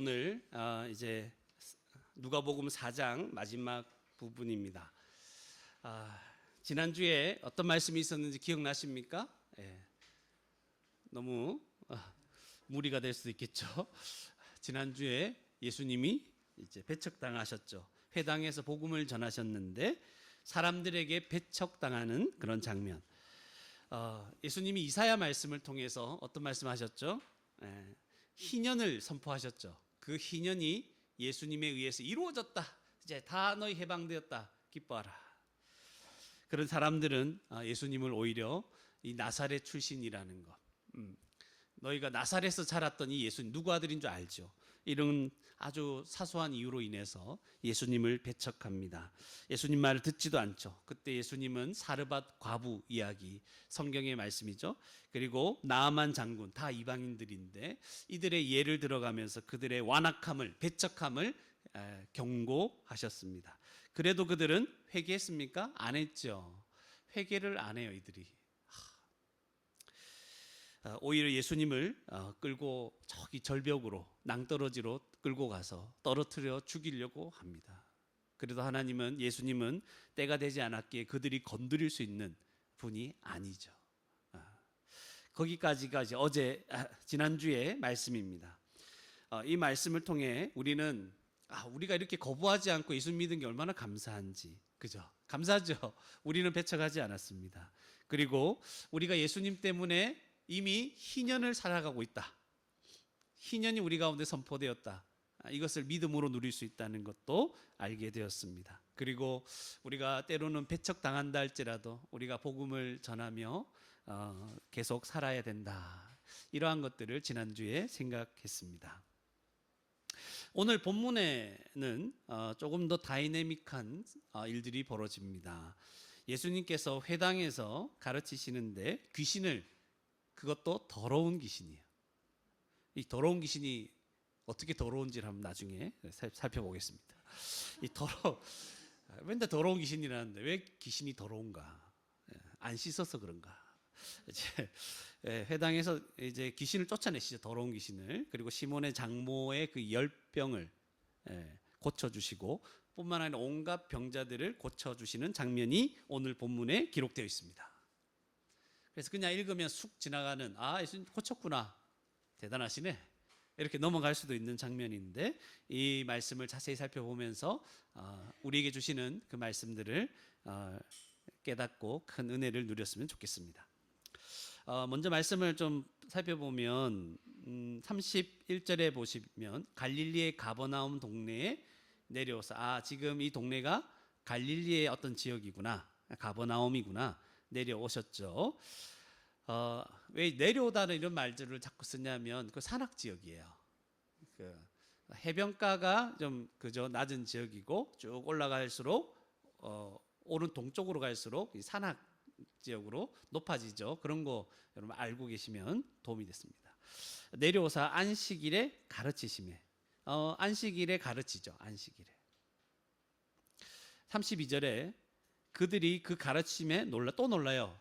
오늘 이제 누가복음 4장 마지막 부분입니다. 지난주에 어떤 말씀이 있었는지 기억나십니까? 너무 무리가 될 수도 있겠죠. 지난주에 예수님이 이제 배척당하셨죠. 회당에서 복음을 전하셨는데 사람들에게 배척당하는 그런 장면. 예수님이 이사야 말씀을 통해서 어떤 말씀하셨죠? 희년을 선포하셨죠. 그 희년이 예수님에 의해서 이루어졌다. 이제 다 너희 해방되었다. 기뻐하라. 그런 사람들은 예수님을 오히려 이 나사렛 출신이라는 것, 너희가 나사렛에서 자랐던 이 예수님 누구 아들인 줄 알죠? 이런 아주 사소한 이유로 인해서 예수님을 배척합니다. 예수님 말을 듣지도 않죠. 그때 예수님은 사르밧 과부 이야기, 성경의 말씀이죠. 그리고 나아만 장군, 다 이방인들인데 이들의 예를 들어가면서 그들의 완악함을, 배척함을 경고하셨습니다. 그래도 그들은 회개했습니까? 안 했죠. 회개를 안 해요, 이들이. 오히려 예수님을 끌고 저기 절벽으로, 낭떠러지로 끌고 가서 떨어뜨려 죽이려고 합니다. 그래도 하나님은, 예수님은 때가 되지 않았기에 그들이 건드릴 수 있는 분이 아니죠. 거기까지가 이제 지난주의 말씀입니다. 이 말씀을 통해 우리는 우리가 이렇게 거부하지 않고 예수 믿은 게 얼마나 감사한지, 그죠? 감사하죠. 우리는 배척하지 않았습니다. 그리고 우리가 예수님 때문에 이미 희년을 살아가고 있다. 희년이 우리 가운데 선포되었다. 이것을 믿음으로 누릴 수 있다는 것도 알게 되었습니다. 그리고 우리가 때로는 배척당한다 할지라도 우리가 복음을 전하며 계속 살아야 된다. 이러한 것들을 지난주에 생각했습니다. 오늘 본문에는 조금 더 다이내믹한 일들이 벌어집니다. 예수님께서 회당에서 가르치시는데 귀신을, 그것도 더러운 귀신이에요. 이 더러운 귀신이 어떻게 더러운지를 한번 나중에 살펴보겠습니다. 맨날 더러운 귀신이라는데 왜 귀신이 더러운가? 안 씻어서 그런가? 이제 회당에서 이제 귀신을 쫓아내시죠. 더러운 귀신을. 그리고 시몬의 장모의 그 열병을 고쳐주시고 뿐만 아니라 온갖 병자들을 고쳐주시는 장면이 오늘 본문에 기록되어 있습니다. 그래서 그냥 읽으면 쑥 지나가는, 예수님 고쳤구나, 대단하시네, 이렇게 넘어갈 수도 있는 장면인데, 이 말씀을 자세히 살펴보면서 우리에게 주시는 그 말씀들을 깨닫고 큰 은혜를 누렸으면 좋겠습니다. 먼저 말씀을 좀 살펴보면 31절에 보시면 갈릴리의 가버나움 동네에 내려오서, 지금 이 동네가 갈릴리의 어떤 지역이구나, 가버나움이구나, 내려오셨죠. 왜 내려오다는 이런 말들을 자꾸 쓰냐면 그 산악 지역이에요. 그 해변가가 좀 그저 낮은 지역이고 쭉 올라갈수록 오른 동쪽으로 갈수록 이 산악 지역으로 높아지죠. 그런 거 여러분 알고 계시면 도움이 됐습니다. 내려오사 안식일에 가르치심에, 안식일에 가르치죠. 안식일에. 32절에 그들이 그 가르침에 또 놀라요.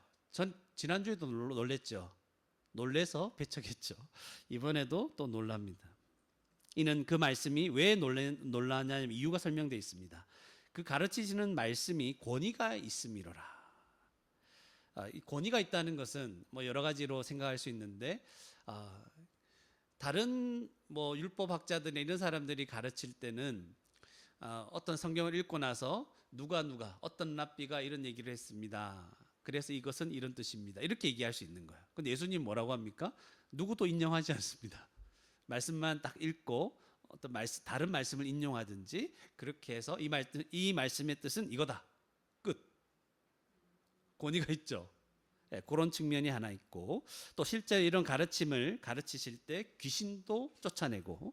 지난주에도 놀랬죠. 놀래서 배척했죠. 이번에도 또 놀랍니다. 이는 그 말씀이 왜 놀라냐면 이유가 설명되어 있습니다. 그 가르치시는 말씀이 권위가 있음이로라. 이 권위가 있다는 것은 여러 가지로 생각할 수 있는데, 다른 율법학자들이나 이런 사람들이 가르칠 때는 어떤 성경을 읽고 나서 누가 어떤 랍비가 이런 얘기를 했습니다. 그래서 이것은 이런 뜻입니다. 이렇게 얘기할 수 있는 거예요. 근데 예수님 뭐라고 합니까? 누구도 인용하지 않습니다. 말씀만 딱 읽고 어떤 다른 말씀을 인용하든지 그렇게 해서 이 말씀의 뜻은 이거다. 끝. 권위가 있죠. 그런 측면이 하나 있고, 또 실제 이런 가르침을 가르치실 때 귀신도 쫓아내고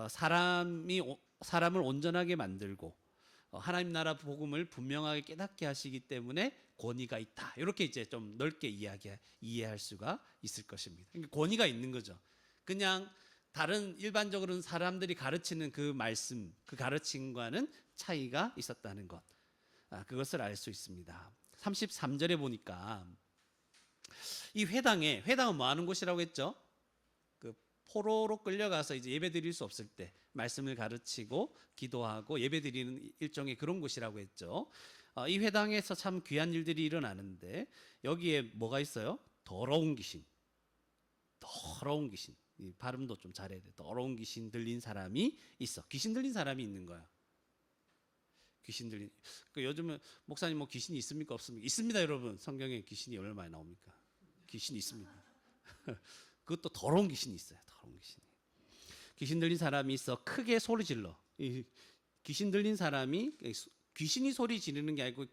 사람을 온전하게 만들고 하나님 나라 복음을 분명하게 깨닫게 하시기 때문에 권위가 있다. 이렇게 이제 좀 넓게 이해할 수가 있을 것입니다. 그러니까 권위가 있는 거죠. 그냥 다른 일반적으로는 사람들이 가르치는 그 말씀, 그 가르침과는 차이가 있었다는 것, 그것을 알 수 있습니다. 33절에 보니까 이 회당은 뭐 하는 곳이라고 했죠? 그 포로로 끌려가서 이제 예배드릴 수 없을 때 말씀을 가르치고 기도하고 예배드리는 일종의 그런 곳이라고 했죠. 이 회당에서 참 귀한 일들이 일어나는데 여기에 뭐가 있어요? 더러운 귀신. 더러운 귀신. 이 발음도 좀 잘해야 돼. 더러운 귀신 들린 사람이 있어. 귀신 들린 사람이 있는 거야. 귀신 들린. 요즘은 목사님 뭐 귀신이 있습니까 없습니까? 있습니다, 여러분. 성경에 귀신이 얼마나 많이 나옵니까? 귀신이 있습니다. 그것도 더러운 귀신이 있어요. 더러운 귀신. 귀신 들린 사람이 있어 크게 소리 질러. 이 귀신 들린 사람이 귀신이 소리 지르는 게 아니고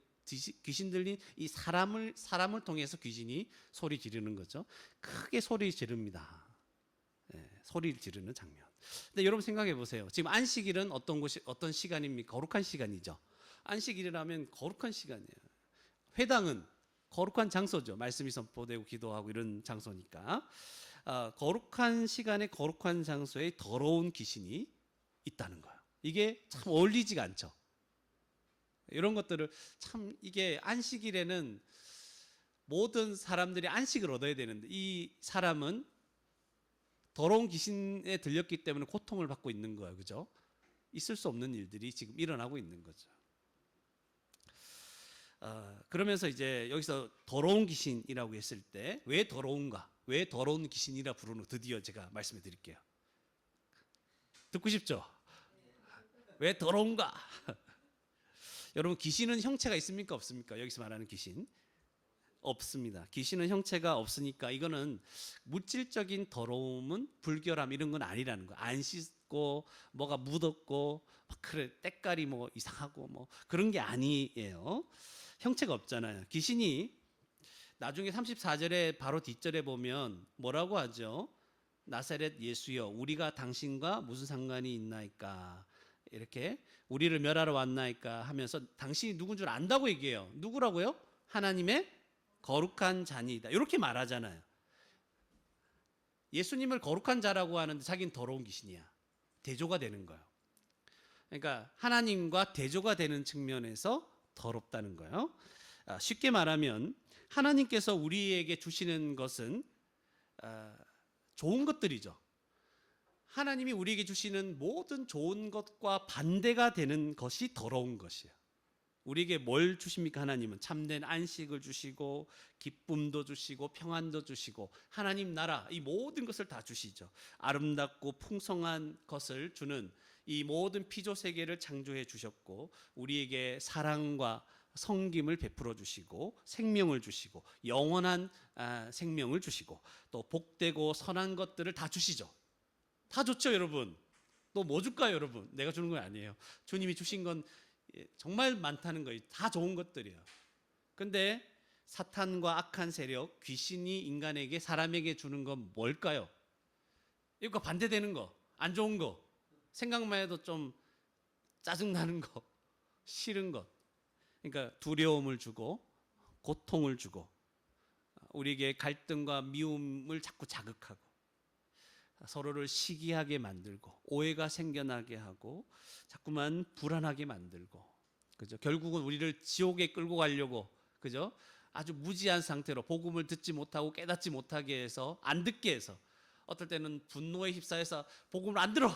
귀신 들린 이 사람을 통해서 귀신이 소리 지르는 거죠. 크게 소리 지릅니다. 소리를 지르는 장면. 근데 여러분 생각해 보세요. 지금 안식일은 어떤 시간입니까? 거룩한 시간이죠. 안식일이라면 거룩한 시간이에요. 회당은 거룩한 장소죠. 말씀이 선포되고 기도하고 이런 장소니까. 거룩한 시간에 거룩한 장소에 더러운 귀신이 있다는 거예요. 이게 참 어울리지가 않죠. 이런 것들을 참 이게 안식일에는 모든 사람들이 안식을 얻어야 되는데 이 사람은 더러운 귀신에 들렸기 때문에 고통을 받고 있는 거예요. 그죠? 있을 수 없는 일들이 지금 일어나고 있는 거죠. 그러면서 이제 여기서 더러운 귀신이라고 했을 때 왜 더러운가? 왜 더러운 귀신이라 부르는 드디어 제가 말씀해 드릴게요. 듣고 싶죠? 왜 더러운가? 여러분 귀신은 형체가 있습니까 없습니까? 여기서 말하는 귀신 없습니다. 귀신은 형체가 없으니까 이거는 물질적인 더러움은 불결함 이런 건 아니라는 거예요. 안 씻고 뭐가 묻었고 그래 때깔이 뭐 이상하고 뭐 그런 게 아니에요. 형체가 없잖아요. 귀신이 나중에 34절에 바로 뒷절에 보면 뭐라고 하죠? 나사렛 예수여 우리가 당신과 무슨 상관이 있나이까 이렇게 우리를 멸하러 왔나이까 하면서 당신이 누군 줄 안다고 얘기해요. 누구라고요? 하나님의 거룩한 자니이다. 이렇게 말하잖아요. 예수님을 거룩한 자라고 하는데 자기는 더러운 귀신이야. 대조가 되는 거예요. 그러니까 하나님과 대조가 되는 측면에서 더럽다는 거예요. 쉽게 말하면 하나님께서 우리에게 주시는 것은 좋은 것들이죠. 하나님이 우리에게 주시는 모든 좋은 것과 반대가 되는 것이 더러운 것이에요. 우리에게 뭘 주십니까? 하나님은 참된 안식을 주시고 기쁨도 주시고 평안도 주시고 하나님 나라 이 모든 것을 다 주시죠. 아름답고 풍성한 것을 주는 이 모든 피조 세계를 창조해 주셨고 우리에게 사랑과 성김을 베풀어 주시고 생명을 주시고 영원한 생명을 주시고 또 복되고 선한 것들을 다 주시죠. 다 좋죠, 여러분. 또 뭐 줄까요, 여러분? 내가 주는 건 아니에요. 주님이 주신 건 정말 많다는 거예요. 다 좋은 것들이에요. 근데 사탄과 악한 세력, 귀신이 인간에게 사람에게 주는 건 뭘까요? 이거 반대되는 거, 안 좋은 거, 생각만 해도 좀 짜증나는 거, 싫은 것. 그러니까 두려움을 주고 고통을 주고 우리에게 갈등과 미움을 자꾸 자극하고 서로를 시기하게 만들고 오해가 생겨나게 하고 자꾸만 불안하게 만들고 그죠? 결국은 우리를 지옥에 끌고 가려고 그죠? 아주 무지한 상태로 복음을 듣지 못하고 깨닫지 못하게 해서 안 듣게 해서 어떨 때는 분노에 휩싸여서 복음을 안 들어.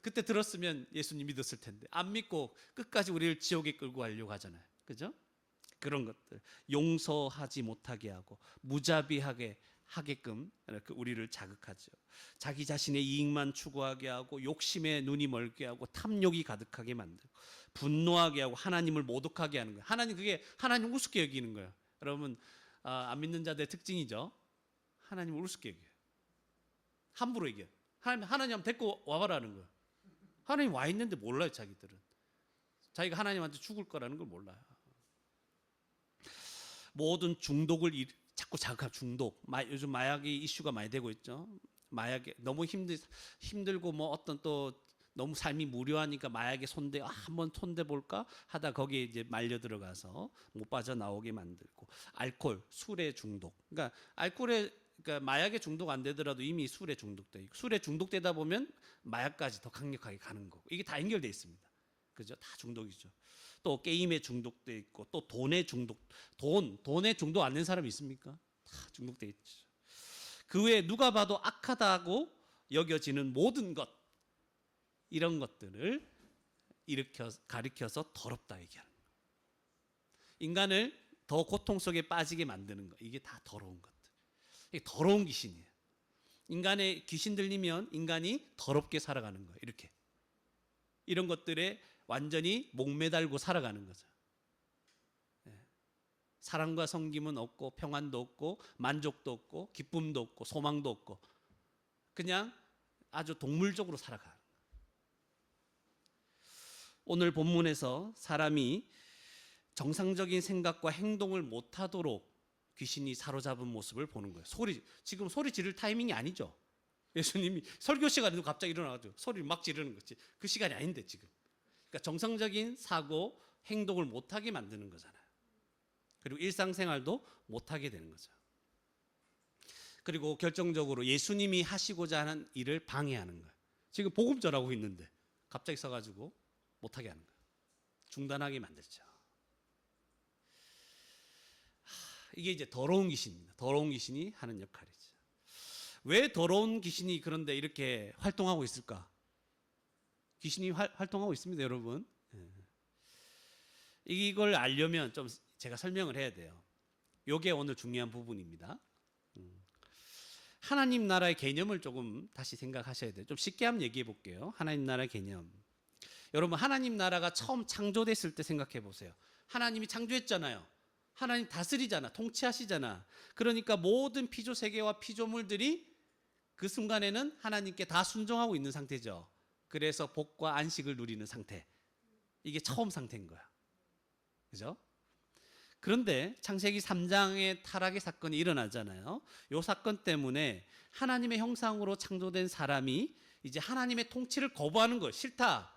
그때 들었으면 예수님 믿었을 텐데 안 믿고 끝까지 우리를 지옥에 끌고 가려고 하잖아요. 그죠? 그런 것들 용서하지 못하게 하고 무자비하게 하게끔 우리를 자극하죠. 자기 자신의 이익만 추구하게 하고 욕심에 눈이 멀게 하고 탐욕이 가득하게 만들고 분노하게 하고 하나님을 모독하게 하는 거예요. 하나님 우습게 여기는 거예요. 여러분 안 믿는 자들의 특징이죠. 하나님을 우습게 여겨요. 함부로 얘기해요. 하나님 데리고 와봐라는 거예요. 하나님 와 있는데 몰라요. 자기들은 자기가 하나님한테 죽을 거라는 걸 몰라요. 모든 중독을 자꾸 자극하고 중독. 요즘 마약이 이슈가 많이 되고 있죠. 마약에 너무 힘들고 뭐 어떤 또 너무 삶이 무료하니까 마약에 한번 손대 볼까 하다 거기에 이제 말려 들어가서 못 빠져나오게 만들고 알코올, 술에 중독. 그러니까 그러니까 마약에 중독 안 되더라도 이미 술에 중독돼 있고 술에 중독되다 보면 마약까지 더 강력하게 가는 거고 이게 다 연결돼 있습니다. 그죠? 다 중독이죠. 또 게임에 중독돼 있고 또 돈에 중독. 돈에 중독 안 된 사람이 있습니까? 다 중독돼 있죠. 그 외에 누가 봐도 악하다고 여겨지는 모든 것, 이런 것들을 가리켜서 더럽다 얘기하는 거예요. 인간을 더 고통 속에 빠지게 만드는 거, 이게 다 더러운 것들. 이게 더러운 귀신이에요. 인간의 귀신 들리면 인간이 더럽게 살아가는 거예요. 이렇게 이런 것들에 완전히 목매달고 살아가는 거죠. 사랑과 섬김은 없고 평안도 없고 만족도 없고 기쁨도 없고 소망도 없고 그냥 아주 동물적으로 살아가는 거예요. 오늘 본문에서 사람이 정상적인 생각과 행동을 못하도록 귀신이 사로잡은 모습을 보는 거예요. 지금 소리 지를 타이밍이 아니죠. 예수님이 설교 시간에도 갑자기 일어나가지고 소리를 막 지르는 거지. 그 시간이 아닌데 지금. 그러니까 정상적인 사고, 행동을 못하게 만드는 거잖아요. 그리고 일상생활도 못하게 되는 거죠. 그리고 결정적으로 예수님이 하시고자 하는 일을 방해하는 거예요. 지금 복음 전하고 있는데 갑자기 서가지고 못하게 하는 거예요. 중단하게 만들죠. 이게 이제 더러운 귀신입니다. 더러운 귀신이 하는 역할이죠. 왜 더러운 귀신이 그런데 이렇게 활동하고 있을까? 귀신이 활동하고 있습니다, 여러분. 이걸 알려면 좀 제가 설명을 해야 돼요. 이게 오늘 중요한 부분입니다. 하나님 나라의 개념을 조금 다시 생각하셔야 돼요. 좀 쉽게 한번 얘기해 볼게요. 하나님 나라의 개념. 여러분, 하나님 나라가 처음 창조됐을 때 생각해 보세요. 하나님이 창조했잖아요. 하나님 다스리잖아. 통치하시잖아. 그러니까 모든 피조 세계와 피조물들이 그 순간에는 하나님께 다 순종하고 있는 상태죠. 그래서 복과 안식을 누리는 상태. 이게 처음 상태인 거야. 그죠? 그런데 창세기 3장의 타락의 사건이 일어나잖아요. 이 사건 때문에 하나님의 형상으로 창조된 사람이 이제 하나님의 통치를 거부하는 거 싫다.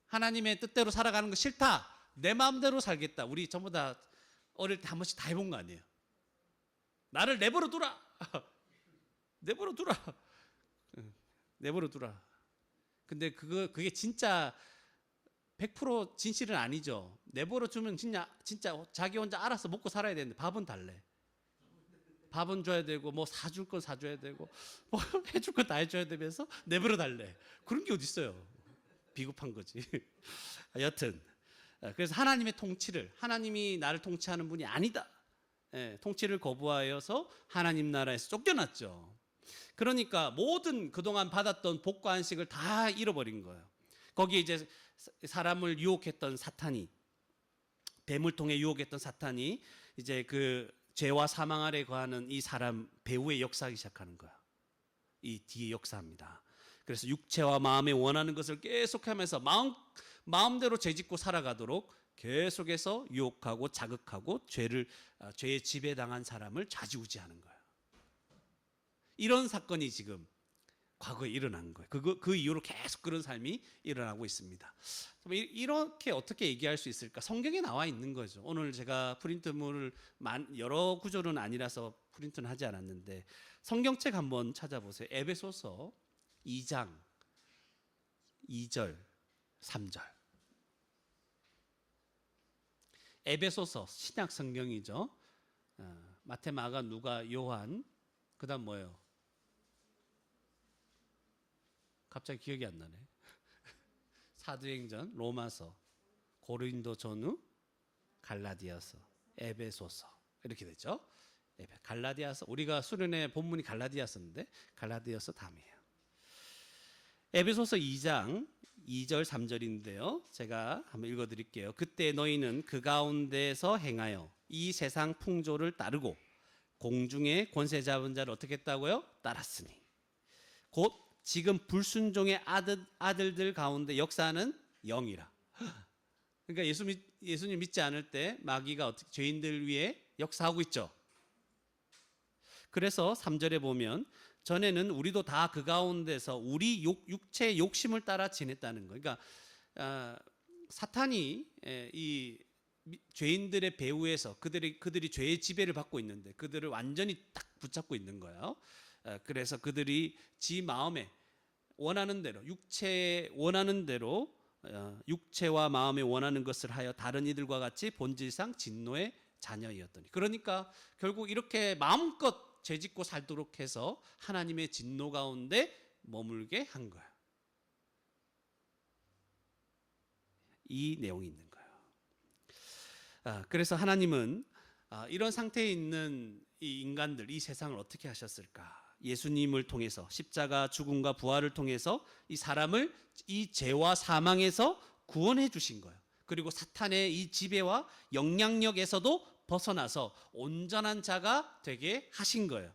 하나님의 뜻대로 살아가는 거 싫다. 내 마음대로 살겠다. 우리 전부 다 어릴 때 한 번씩 다 해본 거 아니에요. 나를 내버려 두라. 내버려 두라. 내버려 두라. 근데 그게 진짜 100% 진실은 아니죠. 내버려 주면 진짜 자기 혼자 알아서 먹고 살아야 되는데 밥은 달래. 밥은 줘야 되고 뭐 사줄 건 사줘야 되고 뭐 해줄 건 다 해줘야 되면서 내버려 달래. 그런 게 어디 있어요. 비겁한 거지. 여튼 그래서 하나님의 통치를, 하나님이 나를 통치하는 분이 아니다. 통치를 거부하여서 하나님 나라에서 쫓겨났죠. 그러니까 모든 그동안 받았던 복과 안식을 다 잃어버린 거예요. 거기에 이제 사람을 유혹했던 사탄이, 뱀을 통해 유혹했던 사탄이 이제 그 죄와 사망 아래 거하는 이 사람 배후에 역사하기 시작하는 거야. 이 뒤에 역사합니다. 그래서 육체와 마음에 원하는 것을 계속하면서 마음대로 죄짓고 살아가도록 계속해서 유혹하고 자극하고 죄의 지배당한 사람을 좌지우지하는 거예요. 이런 사건이 지금 과거에 일어난 거예요. 그 이후로 계속 그런 삶이 일어나고 있습니다. 이렇게 어떻게 얘기할 수 있을까? 성경에 나와 있는 거죠. 오늘 제가 프린트물을 여러 구절은 아니라서 프린트는 하지 않았는데 성경책 한번 찾아보세요. 에베소서 2장 2절 3절. 에베소서 신약 성경이죠. 마태, 마가, 누가, 요한, 그다음 뭐예요? 갑자기 기억이 안 나네. 사도행전, 로마서, 고린도 전후, 갈라디아서, 에베소서 이렇게 되죠. 갈라디아서, 우리가 수련회 본문이 갈라디아서인데 갈라디아서 다음이에요. 에베소서 2장 2절 3절인데요. 제가 한번 읽어드릴게요. 그때 너희는 그 가운데서 행하여 이 세상 풍조를 따르고 공중의 권세 잡은 자를 어떻게 했다고요? 따랐으니 곧 지금 불순종의 아들들 가운데 역사하는 영이라. 그러니까 예수님 믿지 않을 때 마귀가 어떻게 죄인들 위해 역사하고 있죠. 그래서 3절에 보면 전에는 우리도 다 그 가운데서 우리 육체의 욕심을 따라 지냈다는 거예요. 그러니까 사탄이 이 죄인들의 배후에서 그들이 죄의 지배를 받고 있는데 그들을 완전히 딱 붙잡고 있는 거예요. 그래서 그들이 지 마음에 원하는 대로 육체에 원하는 대로 육체와 마음에 원하는 것을 하여 다른 이들과 같이 본질상 진노의 자녀이었더니, 그러니까 결국 이렇게 마음껏 죄짓고 살도록 해서 하나님의 진노 가운데 머물게 한 거예요. 이 내용이 있는 거예요. 그래서 하나님은 이런 상태에 있는 이 인간들, 이 세상을 어떻게 하셨을까? 예수님을 통해서 십자가 죽음과 부활을 통해서 이 사람을 이 죄와 사망에서 구원해 주신 거예요. 그리고 사탄의 이 지배와 영향력에서도 벗어나서 온전한 자가 되게 하신 거예요.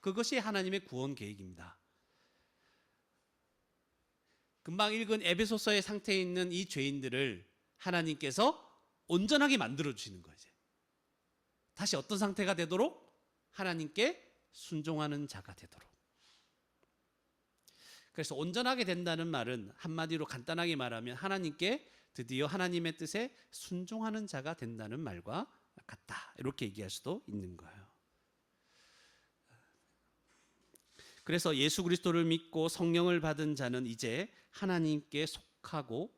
그것이 하나님의 구원 계획입니다. 금방 읽은 에베소서의 상태에 있는 이 죄인들을 하나님께서 온전하게 만들어 주시는 거예요. 다시 어떤 상태가 되도록? 하나님께 순종하는 자가 되도록. 그래서 온전하게 된다는 말은 한마디로 간단하게 말하면 하나님께 드디어 하나님의 뜻에 순종하는 자가 된다는 말과 같다. 이렇게 얘기할 수도 있는 거예요. 그래서 예수 그리스도를 믿고 성령을 받은 자는 이제 하나님께 속하고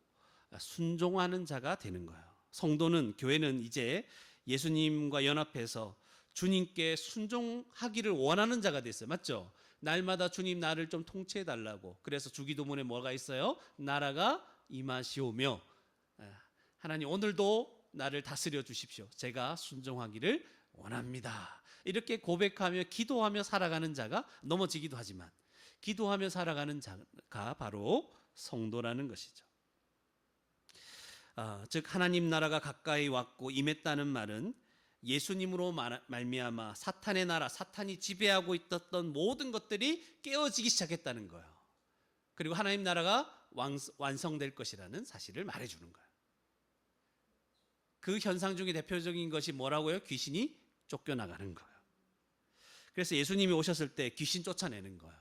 순종하는 자가 되는 거예요. 성도는, 교회는 이제 예수님과 연합해서 주님께 순종하기를 원하는 자가 됐어요. 맞죠? 날마다 주님 나를 좀 통치해 달라고. 그래서 주기도문에 뭐가 있어요? 나라가 임하시오며, 하나님 오늘도 나를 다스려 주십시오. 제가 순종하기를 원합니다. 이렇게 고백하며 기도하며 살아가는 자가, 넘어지기도 하지만 기도하며 살아가는 자가 바로 성도라는 것이죠. 즉 하나님 나라가 가까이 왔고 임했다는 말은 예수님으로 말미암아 사탄의 나라, 사탄이 지배하고 있었던 모든 것들이 깨어지기 시작했다는 거예요. 그리고 하나님 나라가 완성될 것이라는 사실을 말해주는 거예요. 그 현상 중에 대표적인 것이 뭐라고요? 귀신이 쫓겨나가는 거예요. 그래서 예수님이 오셨을 때 귀신 쫓아내는 거예요.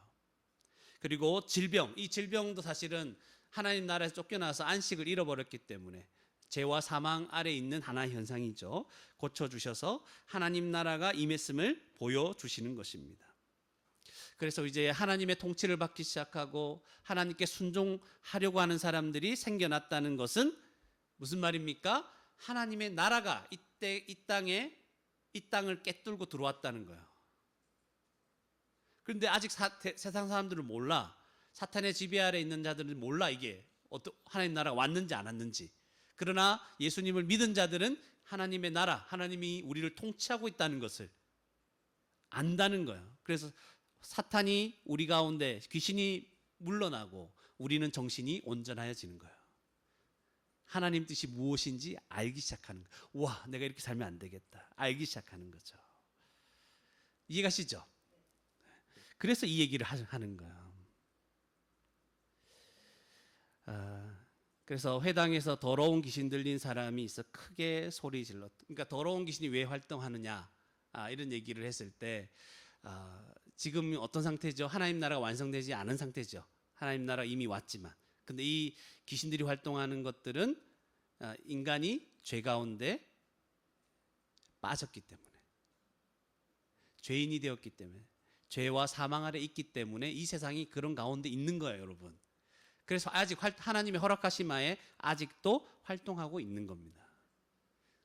그리고 질병, 이 질병도 사실은 하나님 나라에서 쫓겨나서 안식을 잃어버렸기 때문에 죄와 사망 아래 있는 하나의 현상이죠. 고쳐주셔서 하나님 나라가 임했음을 보여주시는 것입니다. 그래서 이제 하나님의 통치를 받기 시작하고 하나님께 순종하려고 하는 사람들이 생겨났다는 것은 무슨 말입니까? 하나님의 나라가 이 땅을 꿰뚫고 들어왔다는 거예요. 그런데 아직 세상 사람들은 몰라. 사탄의 지배 아래 있는 자들은 몰라, 이게 하나님 나라가 왔는지 안 왔는지. 그러나 예수님을 믿은 자들은 하나님의 나라, 하나님이 우리를 통치하고 있다는 것을 안다는 거예요. 그래서 사탄이 우리 가운데, 귀신이 물러나고 우리는 정신이 온전해지는 거예요. 하나님 뜻이 무엇인지 알기 시작하는 거예요. 와, 내가 이렇게 살면 안 되겠다. 알기 시작하는 거죠. 이해가시죠? 그래서 이 얘기를 하는 거예요. 그래서 회당에서 더러운 귀신 들린 사람이 있어 크게 소리 질렀다. 그러니까 더러운 귀신이 왜 활동하느냐, 이런 얘기를 했을 때 지금 어떤 상태죠? 하나님 나라가 완성되지 않은 상태죠. 하나님 나라가 이미 왔지만, 근데 이 귀신들이 활동하는 것들은 인간이 죄 가운데 빠졌기 때문에, 죄인이 되었기 때문에, 죄와 사망 아래 있기 때문에 이 세상이 그런 가운데 있는 거예요, 여러분. 그래서 아직 하나님의 허락하심 하에 아직도 활동하고 있는 겁니다.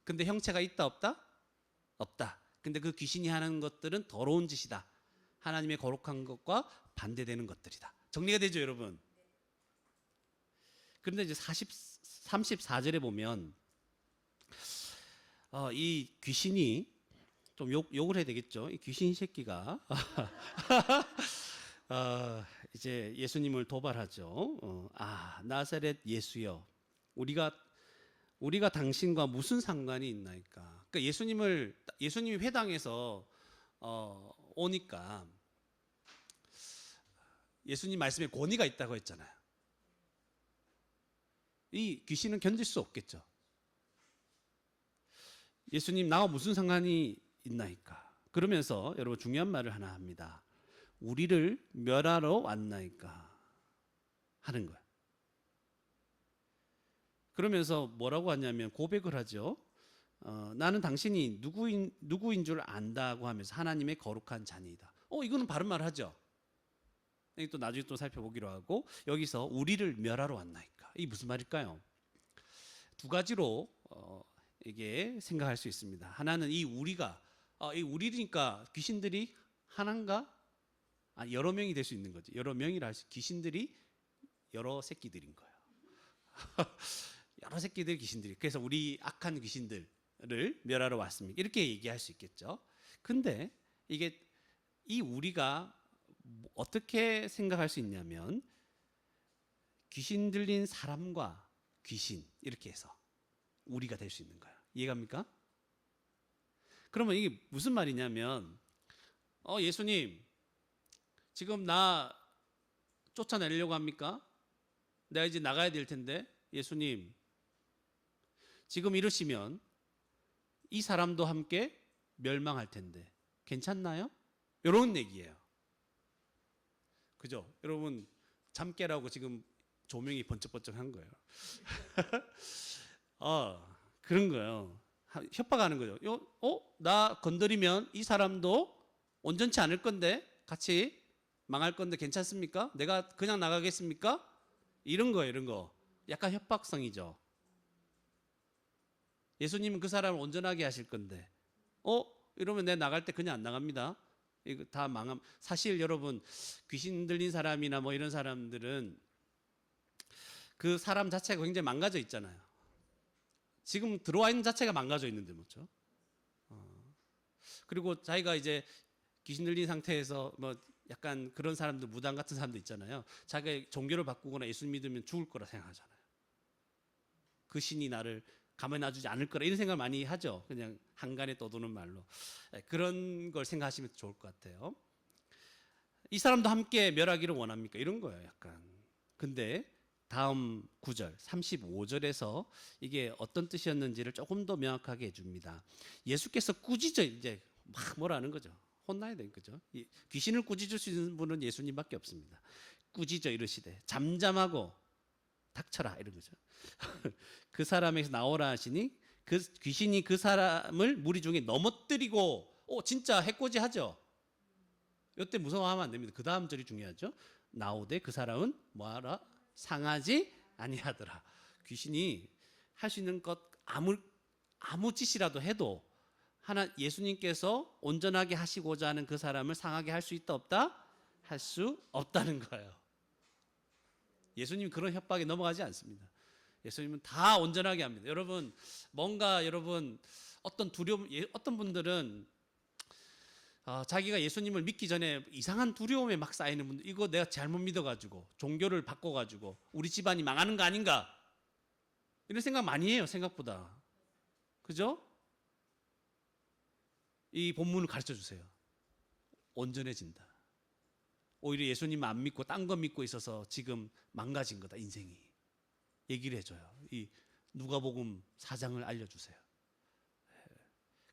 근데 형체가 있다 없다? 없다. 근데 그 귀신이 하는 것들은 더러운 짓이다. 하나님의 거룩한 것과 반대되는 것들이다. 정리가 되죠, 여러분? 그런데 이제 34절에 보면 이 귀신이 좀 욕을 해야 되겠죠. 이 귀신 새끼가 이제 예수님을 도발하죠. 나사렛 예수여, 우리가 당신과 무슨 상관이 있나이까. 그러니까 예수님이 회당에서 오니까 예수님 말씀에 권위가 있다고 했잖아요. 이 귀신은 견딜 수 없겠죠. 예수님, 나와 무슨 상관이 있나이까. 그러면서 여러분 중요한 말을 하나 합니다. 우리를 멸하러 왔나이까 하는 거예요. 그러면서 뭐라고 하냐면 고백을 하죠. 나는 당신이 누구인 줄 안다고 하면서 하나님의 거룩한 자니이다. 이거는 바른 말 하죠. 또 나중에 또 살펴보기로 하고, 여기서 우리를 멸하러 왔나이까. 이게 무슨 말일까요? 두 가지로 이게 생각할 수 있습니다. 하나는 이 우리가, 이 우리니까 귀신들이 하나인가? 여러 명이 될 수 있는 거죠. 여러 명이라 할 수, 귀신들이 여러 새끼들인 거예요. 여러 새끼들 귀신들이. 그래서 우리 악한 귀신들을 멸하러 왔습니다. 이렇게 얘기할 수 있겠죠. 근데 이게 이 우리가 어떻게 생각할 수 있냐면 귀신 들린 사람과 귀신 이렇게 해서 우리가 될 수 있는 거예요. 이해갑니까? 그러면 이게 무슨 말이냐면 예수님 지금 나 쫓아내려고 합니까? 내가 이제 나가야 될 텐데 예수님 지금 이러시면 이 사람도 함께 멸망할 텐데 괜찮나요? 이런 얘기예요. 그죠? 여러분 잠 깨라고 지금 조명이 번쩍번쩍한 거예요. 그런 거예요. 협박하는 거죠. 나 건드리면 이 사람도 온전치 않을 건데 같이 망할 건데 괜찮습니까? 내가 그냥 나가겠습니까? 이런 거예요, 이런 거. 약간 협박성이죠. 예수님은 그 사람을 온전하게 하실 건데, 이러면 내가 나갈 때 그냥 안 나갑니다. 이거 다 망함. 사실 여러분 귀신 들린 사람이나 뭐 이런 사람들은 그 사람 자체가 굉장히 망가져 있잖아요. 지금 들어와 있는 자체가 망가져 있는데 뭐죠? 그리고 자기가 이제 귀신 들린 상태에서 뭐 약간 그런 사람들, 무당 같은 사람도 있잖아요. 자기가 종교를 바꾸거나 예수 믿으면 죽을 거라 생각하잖아요. 그 신이 나를 가만히 놔주지 않을 거라 이런 생각을 많이 하죠. 그냥 한간에 떠도는 말로. 그런 걸 생각하시면 좋을 것 같아요. 이 사람도 함께 멸하기를 원합니까? 이런 거예요, 약간. 근데 다음 구절 35절에서 이게 어떤 뜻이었는지를 조금 더 명확하게 해줍니다. 예수께서 꾸짖어 이제 막 뭐라는 거죠. 혼나야 되는 거죠. 귀신을 꾸짖을 수 있는 분은 예수님밖에 없습니다. 꾸짖어 이르시되 잠잠하고 닥쳐라 이런 거죠. 그 사람에게서 나오라 하시니 그 귀신이 그 사람을 무리 중에 넘어뜨리고 진짜 해코지 하죠. 이때 무서워하면 안 됩니다. 그 다음 절이 중요하죠. 나오되 그 사람은 뭐하라? 상하지 아니하더라. 귀신이 할 수 있는 것 아무 짓이라도 해도 예수님께서 온전하게 하시고자 하는 그 사람을 상하게 할 수 있다 없다? 할 수 없다는 거예요. 예수님 그런 협박에 넘어가지 않습니다. 예수님은 다 온전하게 합니다. 여러분 어떤 두려움, 어떤 분들은 자기가 예수님을 믿기 전에 이상한 두려움에 막 쌓이는 분들, 이거 내가 잘못 믿어가지고 종교를 바꿔가지고 우리 집안이 망하는 거 아닌가 이런 생각 많이 해요. 생각보다. 그죠? 이 본문을 가르쳐 주세요. 온전해진다. 오히려 예수님 안 믿고 딴 거 믿고 있어서 지금 망가진 거다, 인생이. 얘기를 해줘요. 이 누가복음 4장을 알려주세요.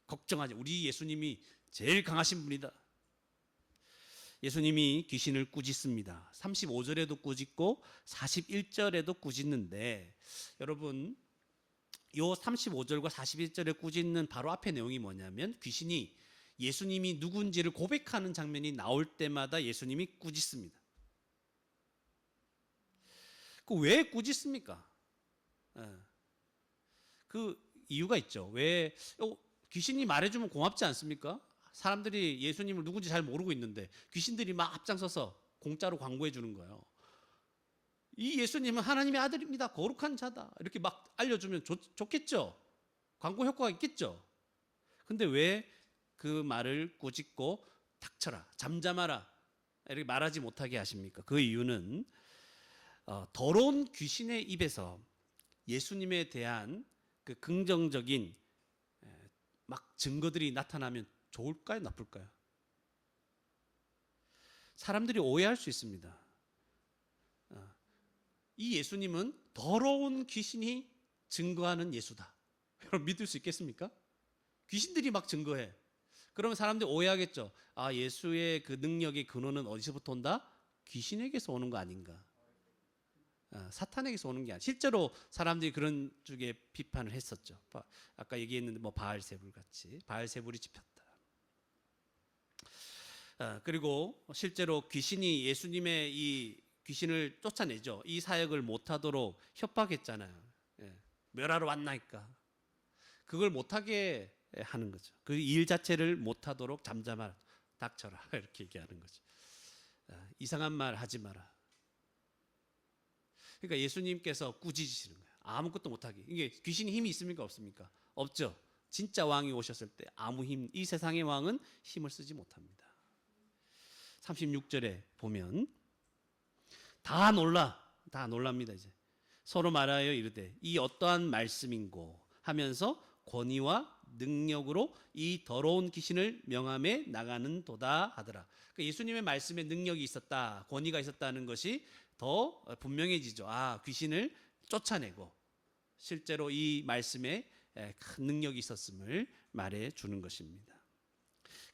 걱정하지. 우리 예수님이 제일 강하신 분이다. 예수님이 귀신을 꾸짖습니다. 35절에도 꾸짖고 41절에도 꾸짖는데 여러분 요 35절과 41절에 꾸짖는 바로 앞에 내용이 뭐냐면 귀신이 예수님이 누군지를 고백하는 장면이 나올 때마다 예수님이 꾸짖습니다. 그 왜 꾸짖습니까? 그 이유가 있죠. 왜 귀신이 말해주면 고맙지 않습니까? 사람들이 예수님을 누군지 잘 모르고 있는데 귀신들이 막 앞장서서 공짜로 광고해 주는 거예요. 이 예수님은 하나님의 아들입니다. 거룩한 자다. 이렇게 막 알려주면 좋겠죠. 광고 효과가 있겠죠. 근데 왜 그 말을 꾸짖고 닥쳐라, 잠잠하라 이렇게 말하지 못하게 하십니까? 그 이유는 더러운 귀신의 입에서 예수님에 대한 그 긍정적인 막 증거들이 나타나면 좋을까요? 나쁠까요? 사람들이 오해할 수 있습니다. 이 예수님은 더러운 귀신이 증거하는 예수다. 여러분 믿을 수 있겠습니까? 귀신들이 막 증거해. 그러면 사람들이 오해하겠죠. 예수의 그 능력의 근원은 어디서부터 온다? 귀신에게서 오는 거 아닌가? 사탄에게서 오는 게 아니라 실제로 사람들이 그런 쪽에 비판을 했었죠. 아까 얘기했는데 뭐 바알세불 같이 바알세불이 집혔다. 그리고 실제로 귀신이 예수님의 이 귀신을 쫓아내죠. 이 사역을 못하도록 협박했잖아요. 멸하러 왔나이까. 그걸 못하게 하는 거죠. 그 일 자체를 못하도록 잠잠하라, 닥쳐라 이렇게 얘기하는 거죠. 이상한 말 하지 마라. 그러니까 예수님께서 꾸짖으시는 거예요. 아무것도 못하게. 이게 귀신이 힘이 있습니까? 없습니까? 없죠. 진짜 왕이 오셨을 때 아무 힘, 이 세상의 왕은 힘을 쓰지 못합니다. 36절에 보면 다 놀랍니다. 이제 서로 말하여 이르되 이 어떠한 말씀인고 하면서 권위와 능력으로 이 더러운 귀신을 명함에 나가는 도다 하더라. 그러니까 예수님의 말씀에 능력이 있었다, 권위가 있었다는 것이 더 분명해지죠. 귀신을 쫓아내고 실제로 이 말씀에 큰 능력이 있었음을 말해 주는 것입니다.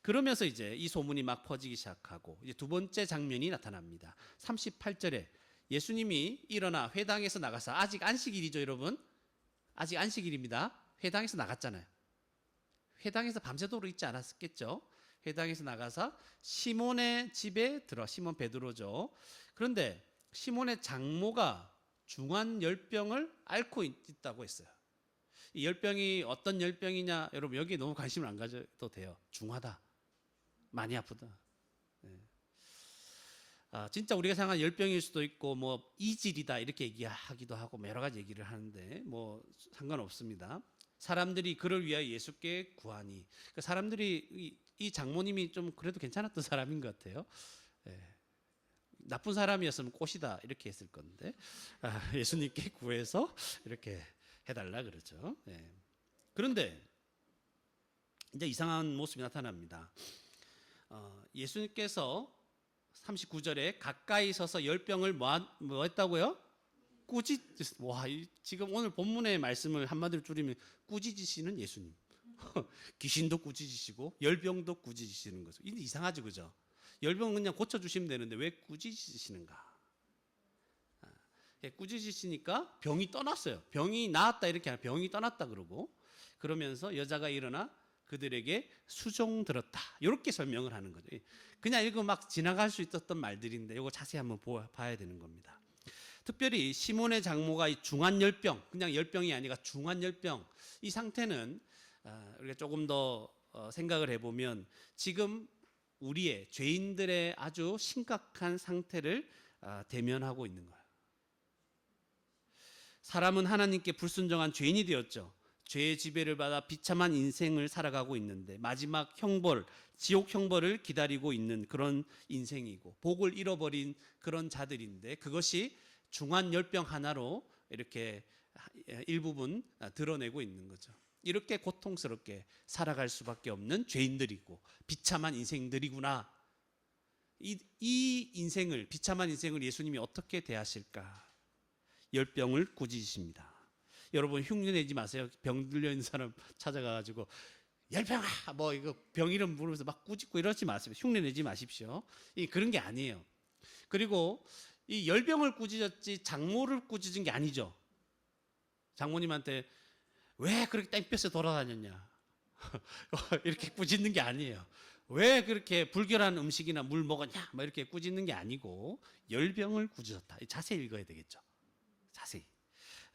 그러면서 이제 이 소문이 막 퍼지기 시작하고 이제 두 번째 장면이 나타납니다. 38절에 예수님이 일어나 회당에서 나가서, 아직 안식일이죠, 여러분. 아직 안식일입니다. 회당에서 나갔잖아요. 회당에서 밤새도록 있지 않았겠죠. 회당에서 나가서 시몬의 집에 들어, 시몬 베드로죠. 그런데 시몬의 장모가 중한 열병을 앓고 있다고 했어요. 이 열병이 어떤 열병이냐, 여러분 여기에 너무 관심을 안 가져도 돼요. 중하다, 많이 아프다. 진짜 우리가 생각하는 열병일 수도 있고 뭐 이질이다 이렇게 얘기하기도 하고 여러 가지 얘기를 하는데 뭐 상관없습니다. 사람들이 그를 위하여 예수께 구하니, 그러니까 사람들이 이 장모님이 좀 그래도 괜찮았던 사람인 것 같아요. 나쁜 사람이었으면 꽃이다 이렇게 했을 건데 예수님께 구해서 이렇게 해달라 그러죠. 그런데 이제 이상한 모습이 나타납니다. 예수님께서 39절에 가까이 서서 열병을 뭐 했다고요? 지금 오늘 본문의 말씀을 한마디로 줄이면 꾸짖으시는 예수님. 귀신도 꾸짖으시고 열병도 꾸짖으시는 거죠. 이상하죠, 그죠? 열병은 그냥 고쳐주시면 되는데 왜 꾸짖으시는가? 꾸짖으시니까 병이 떠났어요. 병이 나았다 이렇게 하나, 병이 떠났다 그러고, 그러면서 여자가 일어나 그들에게 수종 들었다 이렇게 설명을 하는 거죠. 그냥 읽으면 막 지나갈 수 있었던 말들인데 이거 자세히 한번 봐야 되는 겁니다. 특별히 시몬의 장모가 이 중환열병, 그냥 열병이 아니라 중환열병, 이 상태는 우리가 조금 더 생각을 해보면 지금 우리의 죄인들의 아주 심각한 상태를 대면하고 있는 거예요. 사람은 하나님께 불순종한 죄인이 되었죠. 죄의 지배를 받아 비참한 인생을 살아가고 있는데 마지막 형벌, 지옥 형벌을 기다리고 있는 그런 인생이고 복을 잃어버린 그런 자들인데, 그것이 중한 열병 하나로 이렇게 일부분 드러내고 있는 거죠. 이렇게 고통스럽게 살아갈 수밖에 없는 죄인들이고 비참한 인생들이구나. 이 인생을, 비참한 인생을 예수님이 어떻게 대하실까? 열병을 꾸짖으십니다. 여러분 흉내내지 마세요. 병 들려 있는 사람 찾아가가지고 열병아 뭐 이거 병 이름 부르면서 막 꾸짖고 이러지 마세요. 흉내내지 마십시오. 그런 게 아니에요. 그리고 이 열병을 꾸짖었지 장모를 꾸짖은 게 아니죠. 장모님한테 왜 그렇게 땡볕에 돌아다녔냐 이렇게 꾸짖는 게 아니에요. 왜 그렇게 불결한 음식이나 물 먹었냐 막 이렇게 꾸짖는 게 아니고 열병을 꾸짖었다. 자세히 읽어야 되겠죠. 자세히.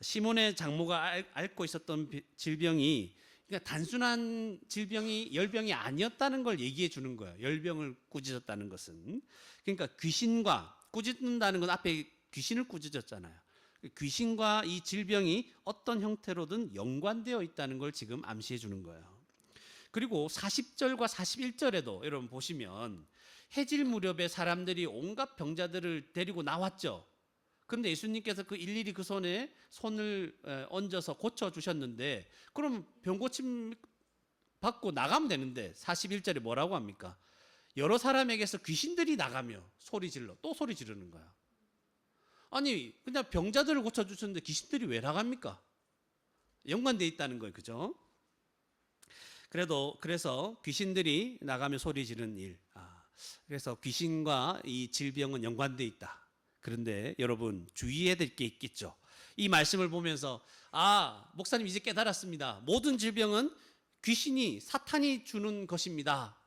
시몬의 장모가 앓고 있었던 질병이, 그러니까 단순한 질병이 열병이 아니었다는 걸 얘기해 주는 거예요. 열병을 꾸짖었다는 것은. 그러니까 귀신과, 꾸짖는다는 건 앞에 귀신을 꾸짖었잖아요. 귀신과 이 질병이 어떤 형태로든 연관되어 있다는 걸 지금 암시해 주는 거예요. 그리고 40절과 41절에도 여러분 보시면 해질 무렵에 사람들이 온갖 병자들을 데리고 나왔죠. 그런데 예수님께서 일일이 그 손을 얹어서 고쳐주셨는데, 그럼 병고침 받고 나가면 되는데 41절에 뭐라고 합니까? 여러 사람에게서 귀신들이 나가며 소리 질러, 또 소리 지르는 거야. 아니 그냥 병자들을 고쳐주셨는데 귀신들이 왜 나갑니까? 연관되어 있다는 거예요, 그죠? 그래서 귀신들이 나가며 소리 지르는 일, 그래서 귀신과 이 질병은 연관되어 있다. 그런데 여러분 주의해야 될 게 있겠죠. 이 말씀을 보면서 목사님 이제 깨달았습니다. 모든 질병은 귀신이, 사탄이 주는 것입니다.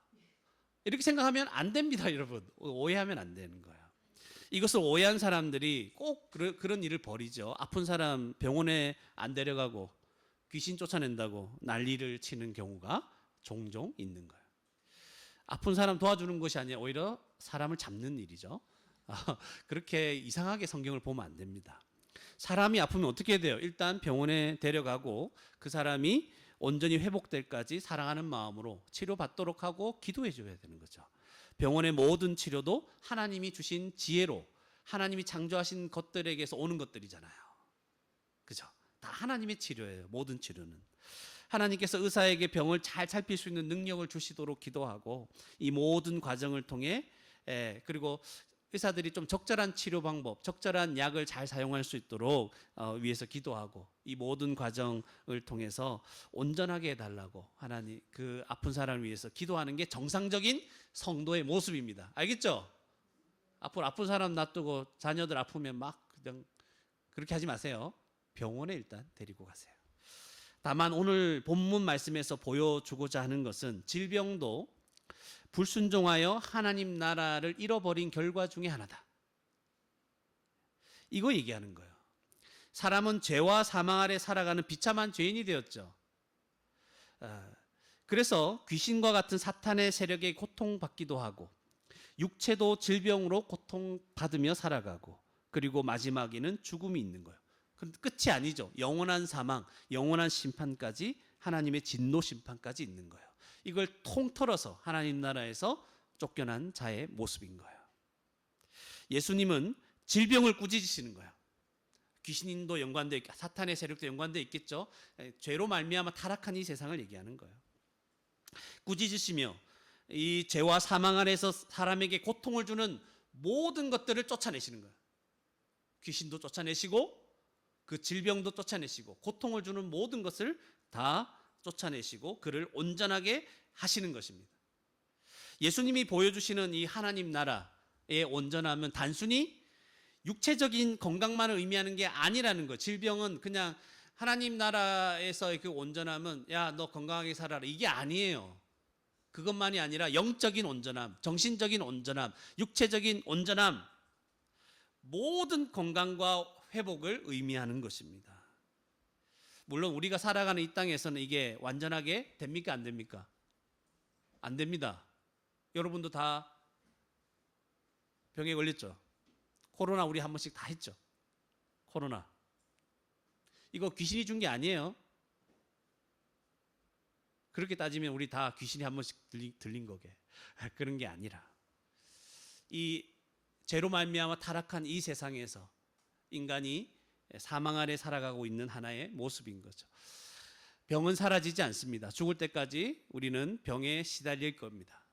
이렇게 생각하면 안 됩니다, 여러분. 오해하면 안 되는 거예요. 이것을 오해한 사람들이 꼭 그런 일을 벌이죠. 아픈 사람 병원에 안 데려가고 귀신 쫓아낸다고 난리를 치는 경우가 종종 있는 거예요. 아픈 사람 도와주는 것이 아니라 오히려 사람을 잡는 일이죠. 그렇게 이상하게 성경을 보면 안 됩니다. 사람이 아프면 어떻게 돼요? 일단 병원에 데려가고 그 사람이 온전히 회복될 때까지 사랑하는 마음으로 치료받도록 하고 기도해 줘야 되는 거죠. 병원의 모든 치료도 하나님이 주신 지혜로 하나님이 창조하신 것들에게서 오는 것들이잖아요. 그죠? 다 하나님의 치료예요. 모든 치료는. 하나님께서 의사에게 병을 잘 살필 수 있는 능력을 주시도록 기도하고 이 모든 과정을 통해 그리고 의사들이 좀 적절한 치료 방법, 적절한 약을 잘 사용할 수 있도록 위해서 기도하고 이 모든 과정을 통해서 온전하게 해달라고 하나님 그 아픈 사람을 위해서 기도하는 게 정상적인 성도의 모습입니다. 알겠죠? 앞으로 아픈 사람 놔두고 자녀들 아프면 막 그냥 그렇게 하지 마세요. 병원에 일단 데리고 가세요. 다만 오늘 본문 말씀에서 보여주고자 하는 것은 질병도 불순종하여 하나님 나라를 잃어버린 결과 중에 하나다. 이거 얘기하는 거예요. 사람은 죄와 사망 아래 살아가는 비참한 죄인이 되었죠. 그래서 귀신과 같은 사탄의 세력에 고통받기도 하고 육체도 질병으로 고통받으며 살아가고 그리고 마지막에는 죽음이 있는 거예요. 그런데 끝이 아니죠. 영원한 사망, 영원한 심판까지 하나님의 진노 심판까지 있는 거예요. 이걸 통틀어서 하나님 나라에서 쫓겨난 자의 모습인 거예요. 예수님은 질병을 꾸짖으시는 거예요. 귀신도 연관되어 있고 사탄의 세력도 연관되어 있겠죠. 죄로 말미암아 타락한 이 세상을 얘기하는 거예요. 꾸짖으시며 이 죄와 사망 아래서 사람에게 고통을 주는 모든 것들을 쫓아내시는 거예요. 귀신도 쫓아내시고 그 질병도 쫓아내시고 고통을 주는 모든 것을 다 쫓아내시고 그를 온전하게 하시는 것입니다. 예수님이 보여주시는 이 하나님 나라의 온전함은 단순히 육체적인 건강만을 의미하는 게 아니라는 거. 질병은 그냥 하나님 나라에서의 그 온전함은 야, 너 건강하게 살아라 이게 아니에요. 그것만이 아니라 영적인 온전함, 정신적인 온전함, 육체적인 온전함, 모든 건강과 회복을 의미하는 것입니다. 물론 우리가 살아가는 이 땅에서는 이게 완전하게 됩니까? 안 됩니까? 안 됩니다. 여러분도 다 병에 걸렸죠? 코로나 우리 한 번씩 다 했죠? 코로나. 이거 귀신이 준 게 아니에요. 그렇게 따지면 우리 다 귀신이 한 번씩 들린 거게. 그런 게 아니라 이 죄로 말미암아 타락한 이 세상에서 인간이 사망 아래 살아가고 있는 하나의 모습인 거죠. 병은 사라지지 않습니다. 죽을 때까지 우리는 병에 시달릴 겁니다.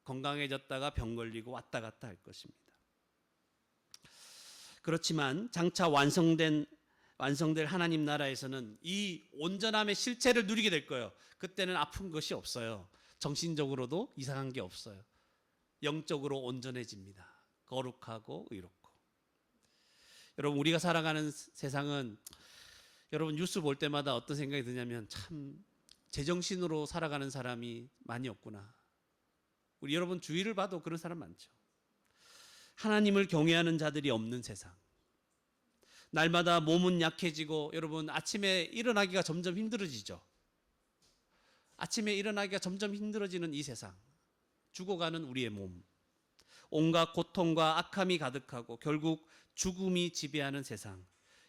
건강해졌다가 병 걸리고 왔다 갔다 할 것입니다. 그렇지만 장차 완성될 하나님 나라에서는 이 온전함의 실체를 누리게 될 거예요. 그때는 아픈 것이 없어요. 정신적으로도 이상한 게 없어요. 영적으로 온전해집니다. 거룩하고 의롭고. 여러분 우리가 살아가는 세상은 여러분 뉴스 볼 때마다 어떤 생각이 드냐면 참 제정신으로 살아가는 사람이 많이 없구나. 우리 여러분 주위를 봐도 그런 사람 많죠. 하나님을 경외하는 자들이 없는 세상. 날마다 몸은 약해지고 여러분 아침에 일어나기가 점점 힘들어지죠. 아침에 일어나기가 점점 힘들어지는 이 세상. 죽어가는 우리의 몸. 온갖 고통과 악함이 가득하고 결국 죽음이 지배하는 세상.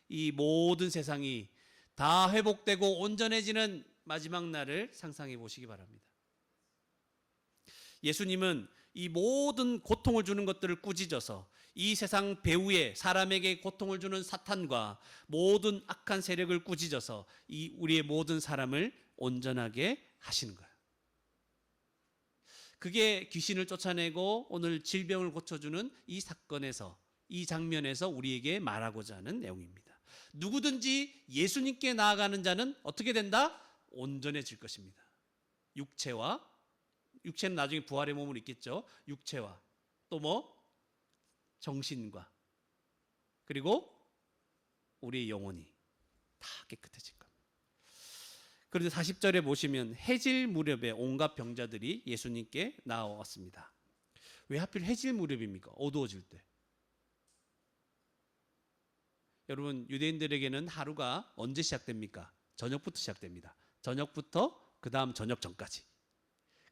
이 모든 세상이 다 회복되고 온전해지는 마지막 날을 상상해 보시기 바랍니다. 예수님은 이 모든 고통을 주는 것들을 꾸짖어서 이 세상 배후에 사람에게 고통을 주는 사탄과 모든 악한 세력을 꾸짖어서 이 우리의 모든 사람을 온전하게 하시는 거예요. 그게 귀신을 쫓아내고 오늘 질병을 고쳐주는 이 사건에서 이 장면에서 우리에게 말하고자 하는 내용입니다. 누구든지 예수님께 나아가는 자는 어떻게 된다? 온전해질 것입니다. 육체는 나중에 부활의 몸을 입겠죠. 육체와 또 뭐? 정신과 그리고 우리의 영혼이 다 깨끗해질 겁니다. 그런데 40절에 보시면 해질 무렵에 온갖 병자들이 예수님께 나왔습니다. 왜 하필 해질 무렵입니까? 어두워질 때. 여러분 유대인들에게는 하루가 언제 시작됩니까? 저녁부터 시작됩니다. 저녁부터 그 다음 저녁 전까지.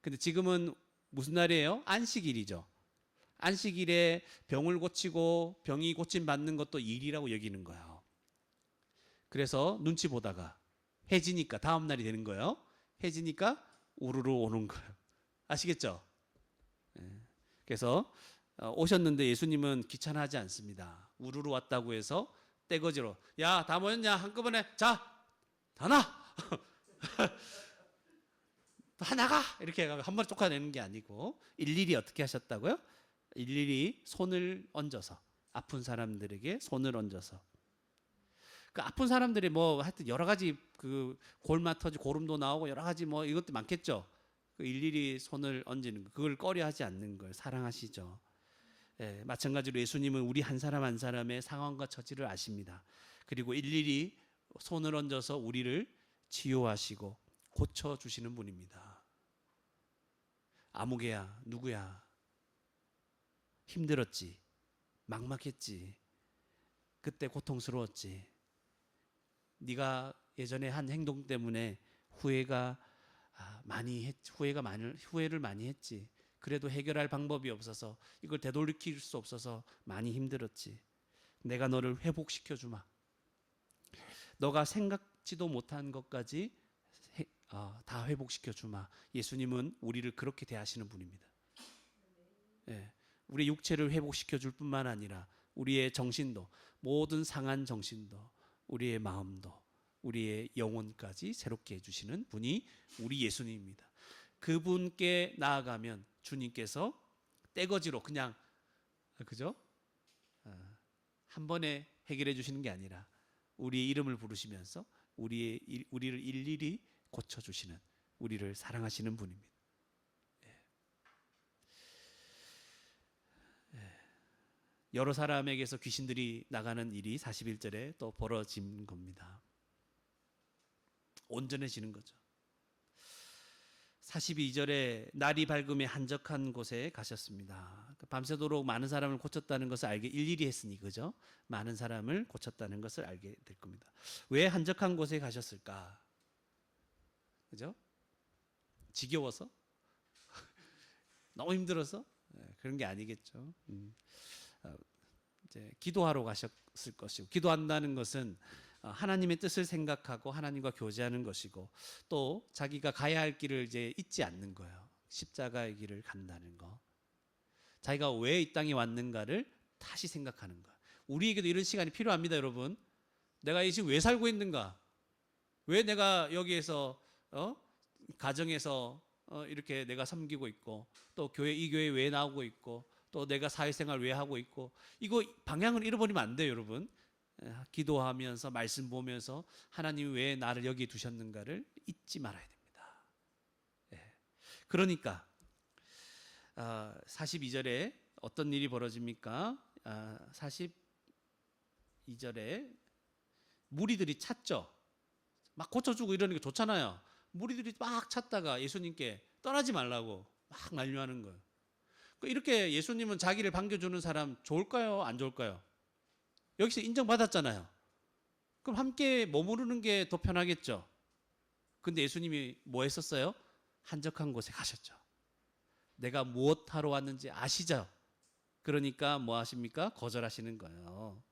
근데 지금은 무슨 날이에요? 안식일이죠. 안식일에 병을 고치고 병이 고침 받는 것도 일이라고 여기는 거예요. 그래서 눈치 보다가 해지니까 다음 날이 되는 거예요. 해지니까 우르르 오는 거예요. 아시겠죠? 그래서 오셨는데 예수님은 귀찮아하지 않습니다. 우르르 왔다고 해서 떼거지로 야, 다 모였냐? 한꺼번에 자, 다 나! 다 나가! 이렇게 한 번에 쫓아내는 게 아니고 일일이 어떻게 하셨다고요? 일일이 손을 얹어서 아픈 사람들에게 손을 얹어서 그 아픈 사람들이 뭐 하여튼 여러 가지 그 골마 터지 고름도 나오고 여러 가지 뭐 이것도 많겠죠. 그 일일이 손을 얹는 거 그걸 꺼려하지 않는 걸 사랑하시죠. 예, 마찬가지로 예수님은 우리 한 사람 한 사람의 상황과 처지를 아십니다. 그리고 일일이 손을 얹어서 우리를 치유하시고 고쳐주시는 분입니다. 아무개야 누구야 힘들었지 막막했지 그때 고통스러웠지 네가 예전에 한 행동 때문에 후회를 많이 했지. 그래도 해결할 방법이 없어서 이걸 되돌릴 수 없어서 많이 힘들었지. 내가 너를 회복시켜 주마. 너가 생각지도 못한 것까지 다 회복시켜 주마. 예수님은 우리를 그렇게 대하시는 분입니다. 예, 우리 육체를 회복시켜 줄 뿐만 아니라 우리의 정신도 모든 상한 정신도 우리의 마음도 우리의 영혼까지 새롭게 해주시는 분이 우리 예수님입니다. 그분께 나아가면 주님께서 떼거지로 그냥 그죠? 한 번에 해결해 주시는 게 아니라 우리의 이름을 부르시면서 우리를 일일이 고쳐주시는 우리를 사랑하시는 분입니다. 여러 사람에게서 귀신들이 나가는 일이 41절에 또 벌어진 겁니다. 온전해지는 거죠. 42절에 날이 밝음에 한적한 곳에 가셨습니다. 밤새도록 많은 사람을 고쳤다는 것을 일일이 했으니 그죠? 많은 사람을 고쳤다는 것을 알게 될 겁니다. 왜 한적한 곳에 가셨을까? 그죠? 지겨워서? 너무 힘들어서? 그런 게 아니겠죠. 이제 기도하러 가셨을 것이고 기도한다는 것은 하나님의 뜻을 생각하고 하나님과 교제하는 것이고 또 자기가 가야 할 길을 이제 잊지 않는 거예요. 십자가의 길을 간다는 거. 자기가 왜 이 땅에 왔는가를 다시 생각하는 거예요. 우리에게도 이런 시간이 필요합니다, 여러분. 내가 이 지금 왜 살고 있는가? 왜 내가 여기에서 가정에서 이렇게 내가 섬기고 있고 또 이 교회에 왜 나오고 있고 또 내가 사회생활 왜 하고 있고 이거 방향을 잃어버리면 안 돼요, 여러분. 기도하면서 말씀 보면서 하나님이 왜 나를 여기 두셨는가를 잊지 말아야 됩니다. 그러니까 42절에 어떤 일이 벌어집니까? 42절에 무리들이 찾죠. 막 고쳐주고 이러는 게 좋잖아요. 무리들이 막 찾다가 예수님께 떠나지 말라고 막 만류하는 거예요. 이렇게 예수님은 자기를 반겨주는 사람 좋을까요? 안 좋을까요? 여기서 인정받았잖아요. 그럼 함께 머무르는 게 더 편하겠죠. 근데 예수님이 뭐 했었어요? 한적한 곳에 가셨죠. 내가 무엇 하러 왔는지 아시죠? 그러니까 뭐 하십니까? 거절하시는 거예요.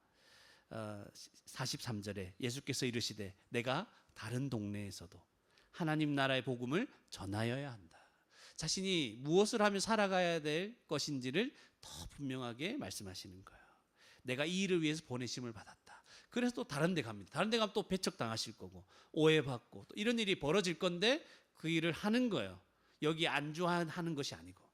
43절에 예수께서 이르시되 내가 다른 동네에서도 하나님 나라의 복음을 전하여야 한다. 자신이 무엇을 하면 살아가야 될 것인지를 더 분명하게 말씀하시는 거예요. 내가 이 일을 위해서 보내심을 받았다. 그래서 또 다른 데 갑니다. 다른 데 가면 또 배척당하실 거고 오해받고 또 이런 일이 벌어질 건데 그 일을 하는 거예요. 여기 안주하는 것이 아니고.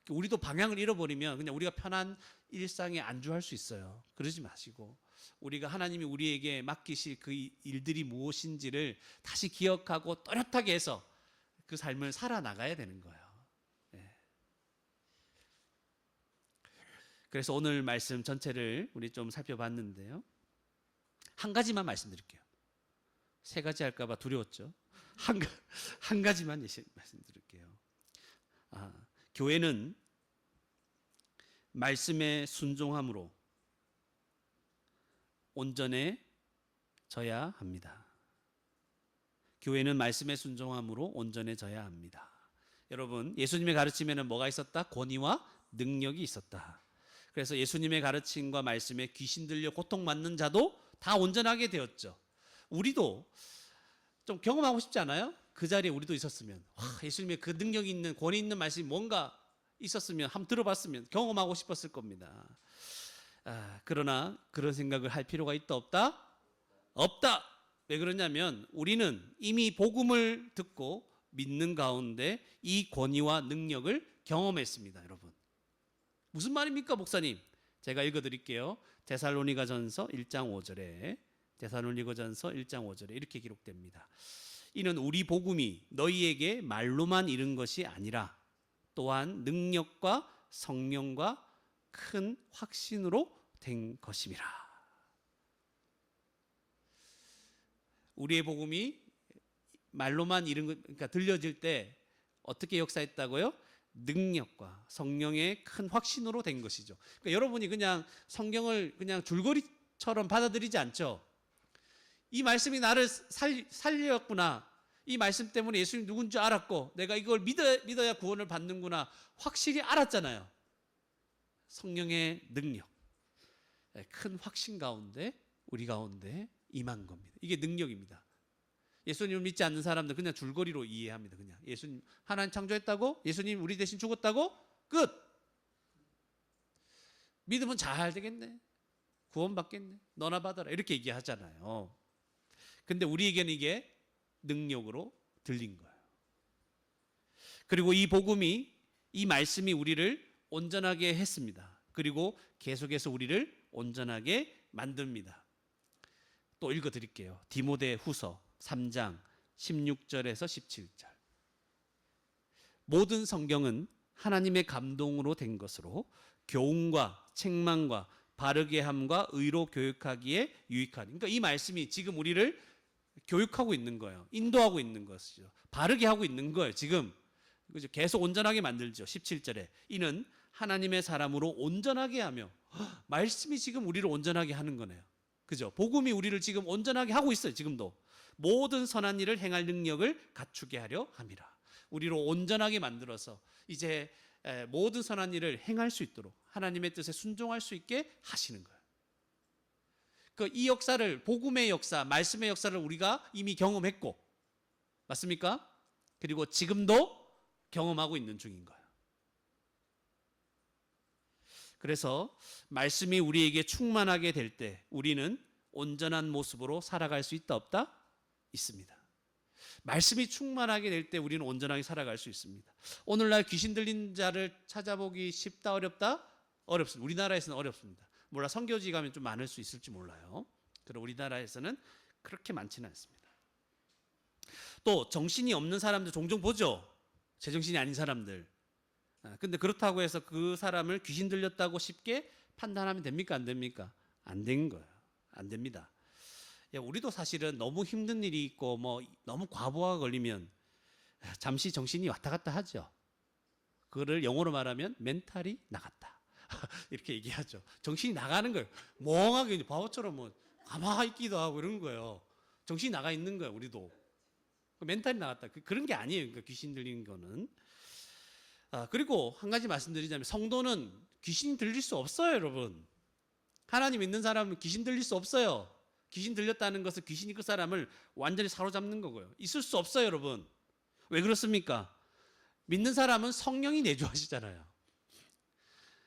우리도 방향을 잃어버리면 그냥 우리가 편한 일상에 안주할 수 있어요. 그러지 마시고 우리가 하나님이 우리에게 맡기실 그 일들이 무엇인지를 다시 기억하고 또렷하게 해서 그 삶을 살아나가야 되는 거예요. 그래서 오늘 말씀 전체를 우리 좀 살펴봤는데요. 한 가지만 말씀드릴게요. 세 가지 할까봐 두려웠죠. 한 가지만 말씀드릴게요. 교회는 말씀에 순종함으로 온전해져야 합니다. 교회는 말씀에 순종함으로 온전해져야 합니다. 여러분, 예수님의 가르침에는 뭐가 있었다? 권위와 능력이 있었다. 그래서 예수님의 가르침과 말씀에 귀신 들려 고통받는 자도 다 온전하게 되었죠. 우리도 좀 경험하고 싶지 않아요? 그 자리에 우리도 있었으면, 예수님의 그 능력이 있는, 권위 있는 말씀이 뭔가 있었으면, 한번 들어봤으면 경험하고 싶었을 겁니다. 그러나 그런 생각을 할 필요가 있다 없다? 없다. 왜 그러냐면 우리는 이미 복음을 듣고 믿는 가운데 이 권위와 능력을 경험했습니다. 여러분, 무슨 말입니까 목사님? 제가 읽어드릴게요. 데살로니가전서 1장 5절에 데살로니가전서 1장 5절에 이렇게 기록됩니다. 이는 우리 복음이 너희에게 말로만 이른 것이 아니라 또한 능력과 성령과 큰 확신으로 된 것임이라. 우리의 복음이 말로만 이른 것, 그러니까 들려질 때 어떻게 역사했다고요? 능력과 성령의 큰 확신으로 된 것이죠. 그러니까 여러분이 그냥 성경을 그냥 줄거리처럼 받아들이지 않죠. 이 말씀이 나를 살렸구나. 이 말씀 때문에 예수님 누군지 알았고 내가 이걸 믿어야 구원을 받는구나. 확실히 알았잖아요. 성령의 능력, 큰 확신 가운데 우리 가운데 임한 겁니다. 이게 능력입니다. 예수님을 믿지 않는 사람들 그냥 줄거리로 이해합니다. 그냥 예수님 하나님 창조했다고, 예수님 우리 대신 죽었다고, 끝. 믿으면 잘 되겠네, 구원받겠네, 너나 받아라, 이렇게 얘기하잖아요. 근데 우리에게는 이게 능력으로 들린 거예요. 그리고 이 복음이, 이 말씀이 우리를 온전하게 했습니다. 그리고 계속해서 우리를 온전하게 만듭니다. 또 읽어드릴게요. 디모데후서 3장 16절에서 17절. 모든 성경은 하나님의 감동으로 된 것으로 교훈과 책망과 바르게 함과 의로 교육하기에 유익하니. 그러니까 이 말씀이 지금 우리를 교육하고 있는 거예요. 인도하고 있는 것이죠. 바르게 하고 있는 거예요. 지금 계속 온전하게 만들죠. 17절에 이는 하나님의 사람으로 온전하게 하며, 말씀이 지금 우리를 온전하게 하는 거네요. 그죠? 복음이 우리를 지금 온전하게 하고 있어요. 지금도 모든 선한 일을 행할 능력을 갖추게 하려 함이라. 우리를 온전하게 만들어서 이제 모든 선한 일을 행할 수 있도록 하나님의 뜻에 순종할 수 있게 하시는 거예요. 이 역사를, 복음의 역사, 말씀의 역사를 우리가 이미 경험했고, 맞습니까? 그리고 지금도 경험하고 있는 중인 거예요. 그래서 말씀이 우리에게 충만하게 될 때 우리는 온전한 모습으로 살아갈 수 있다 없다? 있습니다. 말씀이 충만하게 될 때 우리는 온전하게 살아갈 수 있습니다. 오늘날 귀신 들린 자를 찾아보기 쉽다 어렵다? 어렵습니다. 우리나라에서는 어렵습니다. 몰라, 선교지 가면 좀 많을 수 있을지 몰라요. 그러나 우리나라에서는 그렇게 많지는 않습니다. 또 정신이 없는 사람들 종종 보죠. 제정신이 아닌 사람들. 근데 그렇다고 해서 그 사람을 귀신 들렸다고 쉽게 판단하면 됩니까? 안 됩니까? 안 된 거예요. 안 됩니다. 우리도 사실은 너무 힘든 일이 있고 너무 과부하가 걸리면 잠시 정신이 왔다 갔다 하죠. 그거를 영어로 말하면 멘탈이 나갔다. 이렇게 얘기하죠. 정신이 나가는 거예요. 멍하게 바보처럼 가만히 있기도 하고 이런 거예요. 정신이 나가 있는 거예요. 우리도. 멘탈이 나갔다. 그런 게 아니에요. 그러니까 귀신 들리는 거는. 그리고 한 가지 말씀드리자면 성도는 귀신 들릴 수 없어요, 여러분. 하나님 믿는 사람은 귀신 들릴 수 없어요. 귀신 들렸다는 것은 귀신이 그 사람을 완전히 사로잡는 거고요. 있을 수 없어요, 여러분. 왜 그렇습니까? 믿는 사람은 성령이 내주하시잖아요.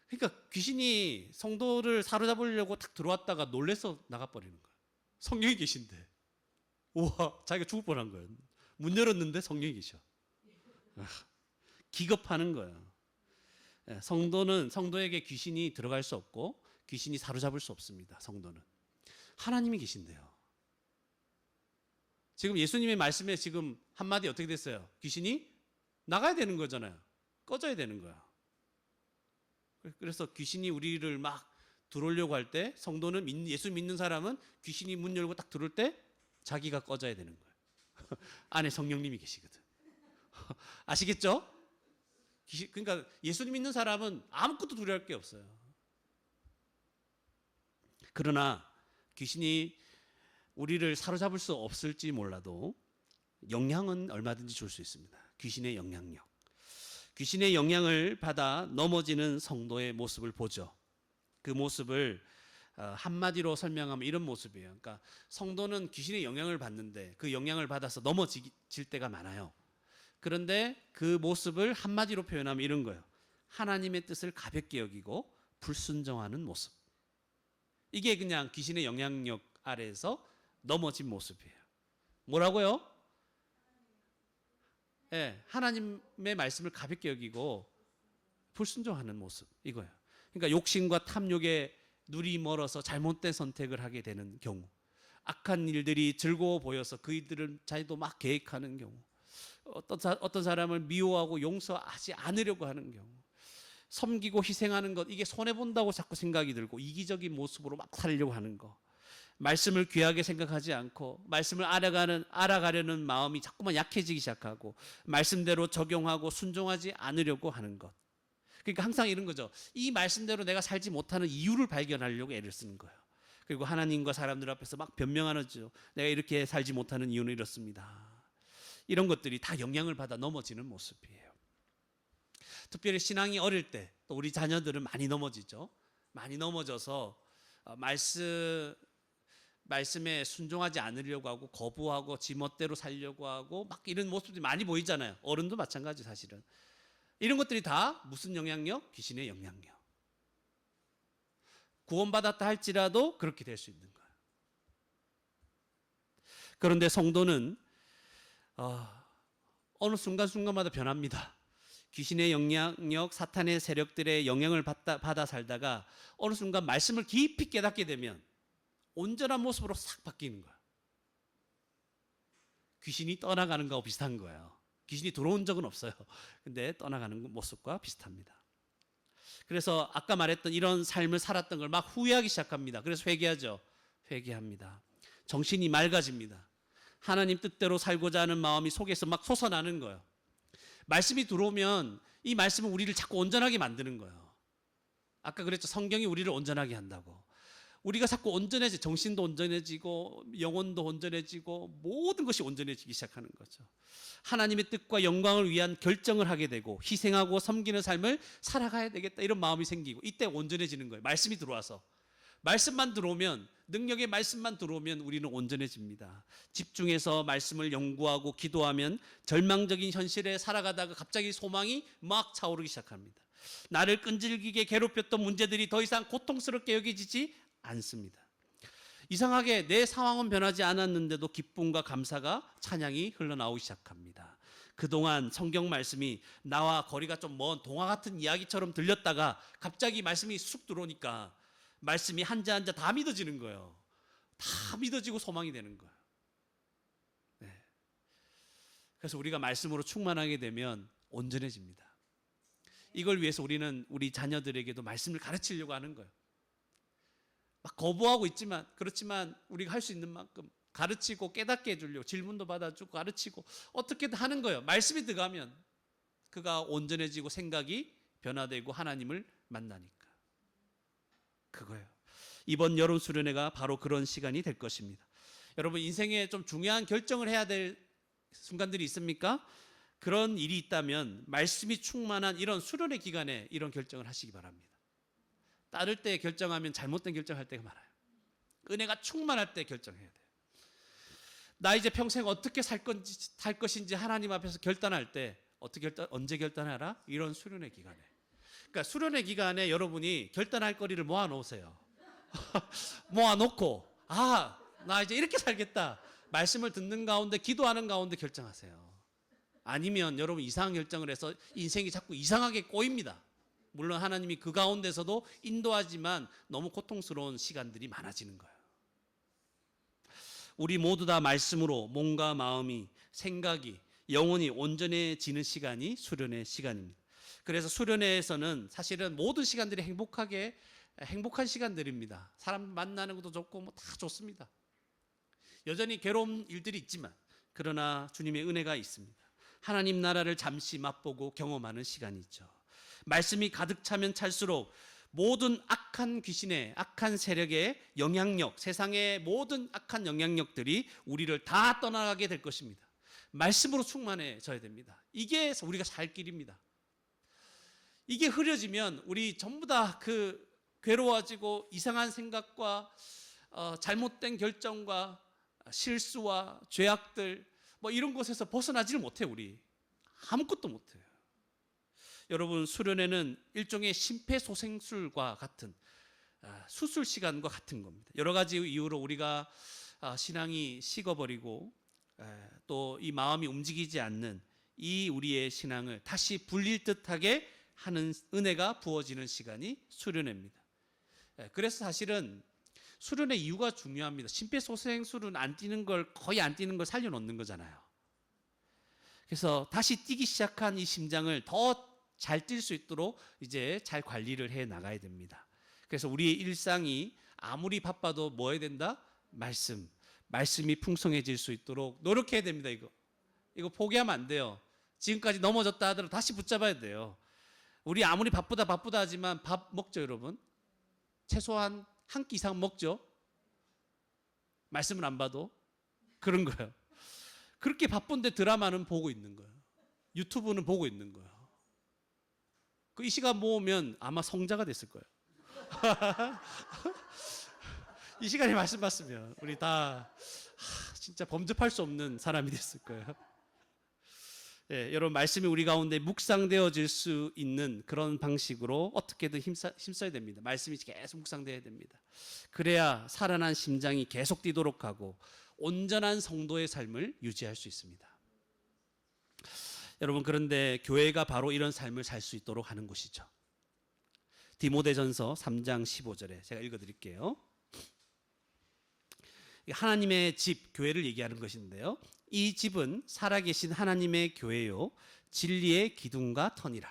그러니까 귀신이 성도를 사로잡으려고 탁 들어왔다가 놀래서 나가버리는 거예요. 성령이 계신데. 우와, 자기가 죽을 뻔한 거예요. 문 열었는데 성령이 계셔. 기겁하는 거예요. 성도에게 귀신이 들어갈 수 없고 귀신이 사로잡을 수 없습니다. 성도는 하나님이 계신데요. 지금 예수님의 말씀에 지금 한마디 어떻게 됐어요? 귀신이 나가야 되는 거잖아요. 꺼져야 되는 거야. 그래서 귀신이 우리를 막 들어오려고 할 때, 성도는 예수 믿는 사람은 귀신이 문 열고 딱 들어올 때 자기가 꺼져야 되는 거예요. 안에 성령님이 계시거든. 아시겠죠? 그러니까 예수님 믿는 사람은 아무것도 두려워할 게 없어요. 그러나 귀신이 우리를 사로잡을 수 없을지 몰라도 영향은 얼마든지 줄 수 있습니다. 귀신의 영향력. 귀신의 영향을 받아 넘어지는 성도의 모습을 보죠. 그 모습을 한마디로 설명하면 이런 모습이에요. 그러니까 성도는 귀신의 영향을 받는데 그 영향을 받아서 넘어질 때가 많아요. 그런데 그 모습을 한마디로 표현하면 이런 거예요. 하나님의 뜻을 가볍게 여기고 불순종하는 모습. 이게 그냥 귀신의 영향력 아래에서 넘어진 모습이에요. 뭐라고요? 네, 하나님의 말씀을 가볍게 여기고 불순종하는 모습 이거예요. 그러니까 욕심과 탐욕에 눈이 멀어서 잘못된 선택을 하게 되는 경우, 악한 일들이 즐거워 보여서 그 일들을 자기도 막 계획하는 경우, 어떤 사람을 미워하고 용서하지 않으려고 하는 경우, 섬기고 희생하는 것 이게 손해 본다고 자꾸 생각이 들고 이기적인 모습으로 막 살려고 하는 거, 말씀을 귀하게 생각하지 않고 말씀을 알아가려는 마음이 자꾸만 약해지기 시작하고 말씀대로 적용하고 순종하지 않으려고 하는 것. 그러니까 항상 이런 거죠. 이 말씀대로 내가 살지 못하는 이유를 발견하려고 애를 쓰는 거예요. 그리고 하나님과 사람들 앞에서 막 변명하는 거죠. 내가 이렇게 살지 못하는 이유는 이렇습니다. 이런 것들이 다 영향을 받아 넘어지는 모습이에요. 특별히 신앙이 어릴 때 또 우리 자녀들은 많이 넘어지죠. 많이 넘어져서 말씀에 순종하지 않으려고 하고 거부하고 지멋대로 살려고 하고 막 이런 모습들이 많이 보이잖아요. 어른도 마찬가지 사실은. 이런 것들이 다 무슨 영향력? 귀신의 영향력. 구원받았다 할지라도 그렇게 될 수 있는 거예요. 그런데 성도는 어느 순간순간마다 변합니다. 귀신의 영향력, 사탄의 세력들의 영향을 받아 살다가 어느 순간 말씀을 깊이 깨닫게 되면 온전한 모습으로 싹 바뀌는 거예요. 귀신이 떠나가는 거하고 비슷한 거예요. 귀신이 들어온 적은 없어요. 근데 떠나가는 모습과 비슷합니다. 그래서 아까 말했던 이런 삶을 살았던 걸 막 후회하기 시작합니다. 그래서 회개하죠. 회개합니다. 정신이 맑아집니다. 하나님 뜻대로 살고자 하는 마음이 속에서 막 솟아나는 거예요. 말씀이 들어오면 이 말씀은 우리를 자꾸 온전하게 만드는 거예요. 아까 그랬죠. 성경이 우리를 온전하게 한다고. 우리가 자꾸 정신도 온전해지고 영혼도 온전해지고 모든 것이 온전해지기 시작하는 거죠. 하나님의 뜻과 영광을 위한 결정을 하게 되고 희생하고 섬기는 삶을 살아가야 되겠다 이런 마음이 생기고 이때 온전해지는 거예요. 말씀이 들어와서. 말씀만 들어오면 능력의 말씀만 들어오면 우리는 온전해집니다. 집중해서 말씀을 연구하고 기도하면 절망적인 현실에 살아가다가 갑자기 소망이 막 차오르기 시작합니다. 나를 끈질기게 괴롭혔던 문제들이 더 이상 고통스럽게 여겨지지 않습니다. 이상하게 내 상황은 변하지 않았는데도 기쁨과 감사가 찬양이 흘러나오기 시작합니다. 그동안 성경 말씀이 나와 거리가 좀 먼 동화 같은 이야기처럼 들렸다가 갑자기 말씀이 쑥 들어오니까 말씀이 한자 한자 다 믿어지는 거예요. 다 믿어지고 소망이 되는 거예요. 네. 그래서 우리가 말씀으로 충만하게 되면 온전해집니다. 이걸 위해서 우리는 우리 자녀들에게도 말씀을 가르치려고 하는 거예요. 막 거부하고 있지만 그렇지만 우리가 할 수 있는 만큼 가르치고 깨닫게 해주려고 질문도 받아주고 가르치고 어떻게든 하는 거예요. 말씀이 들어가면 그가 온전해지고 생각이 변화되고 하나님을 만나니까. 그거예요. 이번 여름 수련회가 바로 그런 시간이 될 것입니다. 여러분 인생에 좀 중요한 결정을 해야 될 순간들이 있습니까? 그런 일이 있다면 말씀이 충만한 이런 수련회 기간에 이런 결정을 하시기 바랍니다. 따를 때 결정하면 잘못된 결정할 때가 많아요. 은혜가 충만할 때 결정해야 돼요. 나 이제 평생 어떻게 살 것인지 하나님 앞에서 결단할 때 언제 결단하라? 이런 수련회 기간에. 그러니까 수련회 기간에 여러분이 결단할 거리를 모아 놓으세요. 모아 놓고 나 이제 이렇게 살겠다. 말씀을 듣는 가운데 기도하는 가운데 결정하세요. 아니면 여러분 이상한 결정을 해서 인생이 자꾸 이상하게 꼬입니다. 물론 하나님이 그 가운데서도 인도하지만 너무 고통스러운 시간들이 많아지는 거예요. 우리 모두 다 말씀으로 몸과 마음이 생각이 영혼이 온전해지는 시간이 수련의 시간입니다. 그래서 수련회에서는 사실은 모든 시간들이 행복한 시간들입니다. 사람 만나는 것도 좋고 뭐 다 좋습니다. 여전히 괴로운 일들이 있지만 그러나 주님의 은혜가 있습니다. 하나님 나라를 잠시 맛보고 경험하는 시간이 있죠. 말씀이 가득 차면 찰수록 모든 악한 귀신의 악한 세력의 영향력, 세상의 모든 악한 영향력들이 우리를 다 떠나가게 될 것입니다. 말씀으로 충만해져야 됩니다. 이게 우리가 살 길입니다. 이게 흐려지면 우리 전부 다 그 괴로워지고 이상한 생각과 잘못된 결정과 실수와 죄악들 뭐 이런 것에서 벗어나지를 못해요. 우리 아무것도 못해요. 여러분, 수련회는 일종의 심폐소생술과 같은 수술 시간과 같은 겁니다. 여러 가지 이유로 우리가 신앙이 식어버리고 또 이 마음이 움직이지 않는 이 우리의 신앙을 다시 불릴 듯하게 하는 은혜가 부어지는 시간이 수련회입니다. 그래서 사실은 수련회 이유가 중요합니다. 심폐소생술은 안 뛰는 걸, 거의 안 뛰는 걸 살려놓는 거잖아요. 그래서 다시 뛰기 시작한 이 심장을 더 잘 뛸 수 있도록 이제 잘 관리를 해 나가야 됩니다. 그래서 우리의 일상이 아무리 바빠도 뭐 해야 된다? 말씀이 풍성해질 수 있도록 노력해야 됩니다. 이거 포기하면 안 돼요. 지금까지 넘어졌다 하더라도 다시 붙잡아야 돼요. 우리 아무리 바쁘다 하지만 밥 먹죠, 여러분? 최소한 한 끼 이상 먹죠? 말씀을 안 봐도 그런 거예요. 그렇게 바쁜데 드라마는 보고 있는 거예요. 유튜브는 보고 있는 거예요. 이 시간 모으면 아마 성자가 됐을 거예요. 이 시간에 말씀 봤으면 우리 다 진짜 범접할 수 없는 사람이 됐을 거예요. 예, 여러분, 말씀이 우리 가운데 묵상되어질 수 있는 그런 방식으로 어떻게든 힘써야 됩니다. 말씀이 계속 묵상되어야 됩니다. 그래야 살아난 심장이 계속 뛰도록 하고 온전한 성도의 삶을 유지할 수 있습니다. 여러분, 그런데 교회가 바로 이런 삶을 살 수 있도록 하는 곳이죠. 디모데전서 3장 15절에 제가 읽어드릴게요. 하나님의 집, 교회를 얘기하는 것인데요. 이 집은 살아계신 하나님의 교회요, 진리의 기둥과 터니라.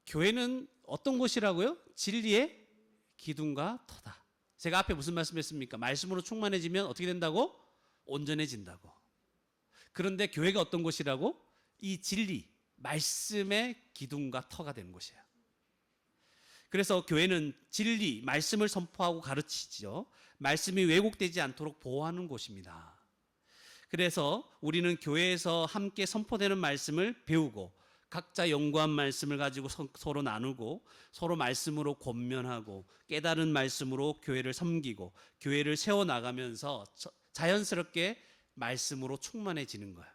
교회는 어떤 곳이라고요? 진리의 기둥과 터다. 제가 앞에 무슨 말씀했습니까? 말씀으로 충만해지면 어떻게 된다고? 온전해진다고. 그런데 교회가 어떤 곳이라고? 이 진리, 말씀의 기둥과 터가 되는 곳이에요. 그래서 교회는 진리, 말씀을 선포하고 가르치죠. 말씀이 왜곡되지 않도록 보호하는 곳입니다. 그래서 우리는 교회에서 함께 선포되는 말씀을 배우고 각자 연구한 말씀을 가지고 서로 나누고 서로 말씀으로 권면하고 깨달은 말씀으로 교회를 섬기고 교회를 세워나가면서 자연스럽게 말씀으로 충만해지는 거예요.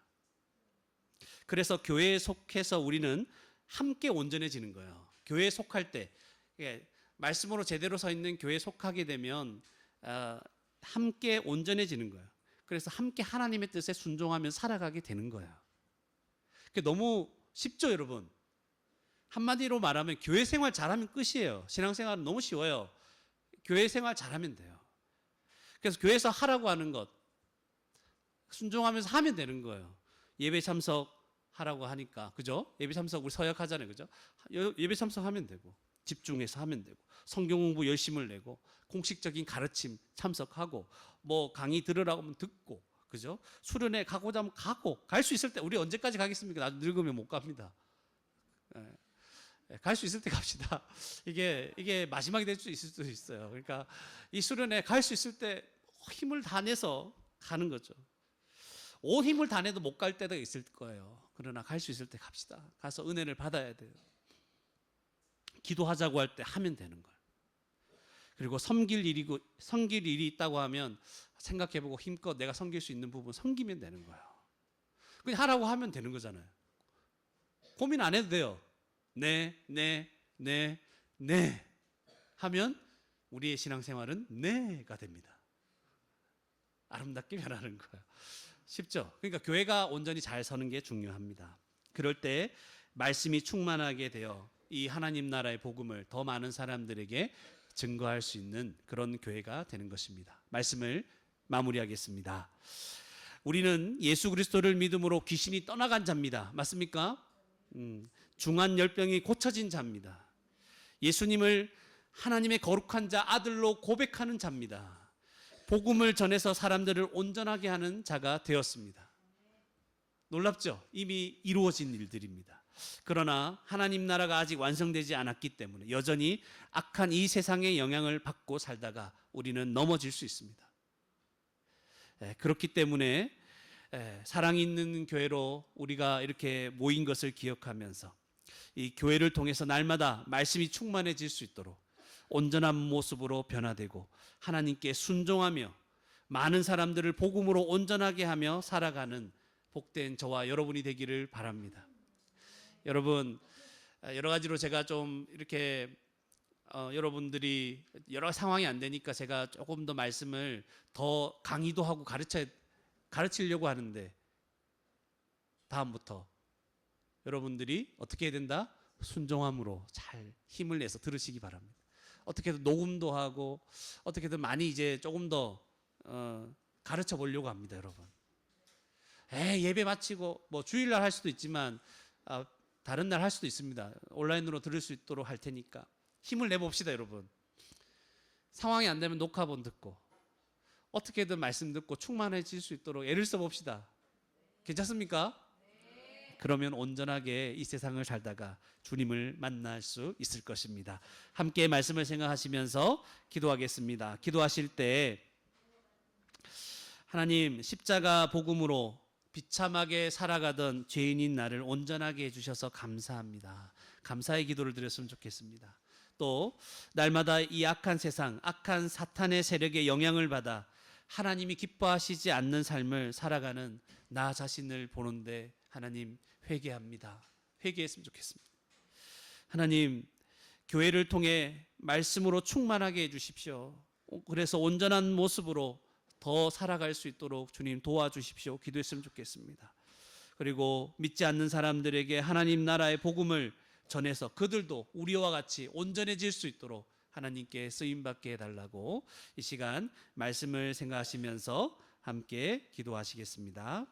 그래서 교회에 속해서 우리는 함께 온전해지는 거예요. 교회에 속할 때, 말씀으로 제대로 서 있는 교회에 속하게 되면 함께 온전해지는 거예요. 그래서 함께 하나님의 뜻에 순종하며 살아가게 되는 거예요. 너무 쉽죠, 여러분? 한마디로 말하면 교회 생활 잘하면 끝이에요. 신앙생활은 너무 쉬워요. 교회 생활 잘하면 돼요. 그래서 교회에서 하라고 하는 것 순종하면서 하면 되는 거예요. 예배 참석하라고 하니까, 그죠? 예배 참석 우리 서약하잖아요, 그죠? 예배 참석하면 되고 집중해서 하면 되고 성경 공부 열심을 내고 공식적인 가르침 참석하고 뭐 강의 들으라고 하면 듣고, 그죠? 수련회 가고자 하면 가고, 갈 수 있을 때, 우리 언제까지 가겠습니까? 나도 늙으면 못 갑니다. 갈 수 있을 때 갑시다. 이게 마지막이 될 수 있을 수도 있어요. 그러니까 이 수련회 갈 수 있을 때 힘을 다 내서 가는 거죠. 온 힘을 다 내도 못 갈 때가 있을 거예요. 그러나 갈 수 있을 때 갑시다. 가서 은혜를 받아야 돼요. 기도하자고 할 때 하면 되는 거예요. 그리고 섬길 일이 있다고 하면 생각해보고 힘껏 내가 섬길 수 있는 부분 섬기면 되는 거예요. 그냥 하라고 하면 되는 거잖아요. 고민 안 해도 돼요. 네 하면 우리의 신앙생활은 네가 됩니다. 아름답게 변하는 거예요. 쉽죠? 그러니까 교회가 온전히 잘 서는 게 중요합니다. 그럴 때 말씀이 충만하게 되어 이 하나님 나라의 복음을 더 많은 사람들에게 증거할 수 있는 그런 교회가 되는 것입니다. 말씀을 마무리하겠습니다. 우리는 예수 그리스도를 믿음으로 귀신이 떠나간 자입니다. 맞습니까? 중한 열병이 고쳐진 자입니다. 예수님을 하나님의 거룩한 자, 아들로 고백하는 자입니다. 복음을 전해서 사람들을 온전하게 하는 자가 되었습니다. 놀랍죠? 이미 이루어진 일들입니다. 그러나 하나님 나라가 아직 완성되지 않았기 때문에 여전히 악한 이 세상의 영향을 받고 살다가 우리는 넘어질 수 있습니다. 그렇기 때문에 사랑 있는 교회로 우리가 이렇게 모인 것을 기억하면서 이 교회를 통해서 날마다 말씀이 충만해질 수 있도록 온전한 모습으로 변화되고 하나님께 순종하며 많은 사람들을 복음으로 온전하게 하며 살아가는 복된 저와 여러분이 되기를 바랍니다. 여러분, 여러 가지로 제가 좀 이렇게 여러분들이 여러 상황이 안 되니까 제가 조금 더 말씀을 더 강의도 하고 가르치려고 하는데, 다음부터 여러분들이 어떻게 해야 된다? 순종함으로 잘 힘을 내서 들으시기 바랍니다. 어떻게든 녹음도 하고 어떻게든 많이 이제 조금 더 가르쳐 보려고 합니다, 여러분. 예배 마치고 뭐 주일날 할 수도 있지만 다른 날 할 수도 있습니다. 온라인으로 들을 수 있도록 할 테니까 힘을 내봅시다, 여러분. 상황이 안 되면 녹화본 듣고 어떻게든 말씀 듣고 충만해질 수 있도록 애를 써봅시다. 괜찮습니까? 그러면 온전하게 이 세상을 살다가 주님을 만날 수 있을 것입니다. 함께 말씀을 생각하시면서 기도하겠습니다. 기도하실 때 하나님, 십자가 복음으로 비참하게 살아가던 죄인인 나를 온전하게 해주셔서 감사합니다. 감사의 기도를 드렸으면 좋겠습니다. 또 날마다 이 악한 세상, 악한 사탄의 세력에 영향을 받아 하나님이 기뻐하시지 않는 삶을 살아가는 나 자신을 보는데 하나님, 회개합니다. 회개했으면 좋겠습니다. 하나님, 교회를 통해 말씀으로 충만하게 해주십시오. 그래서 온전한 모습으로 더 살아갈 수 있도록 주님 도와주십시오. 기도했으면 좋겠습니다. 그리고 믿지 않는 사람들에게 하나님 나라의 복음을 전해서 그들도 우리와 같이 온전해질 수 있도록 하나님께 쓰임받게 해달라고 이 시간 말씀을 생각하시면서 함께 기도하시겠습니다.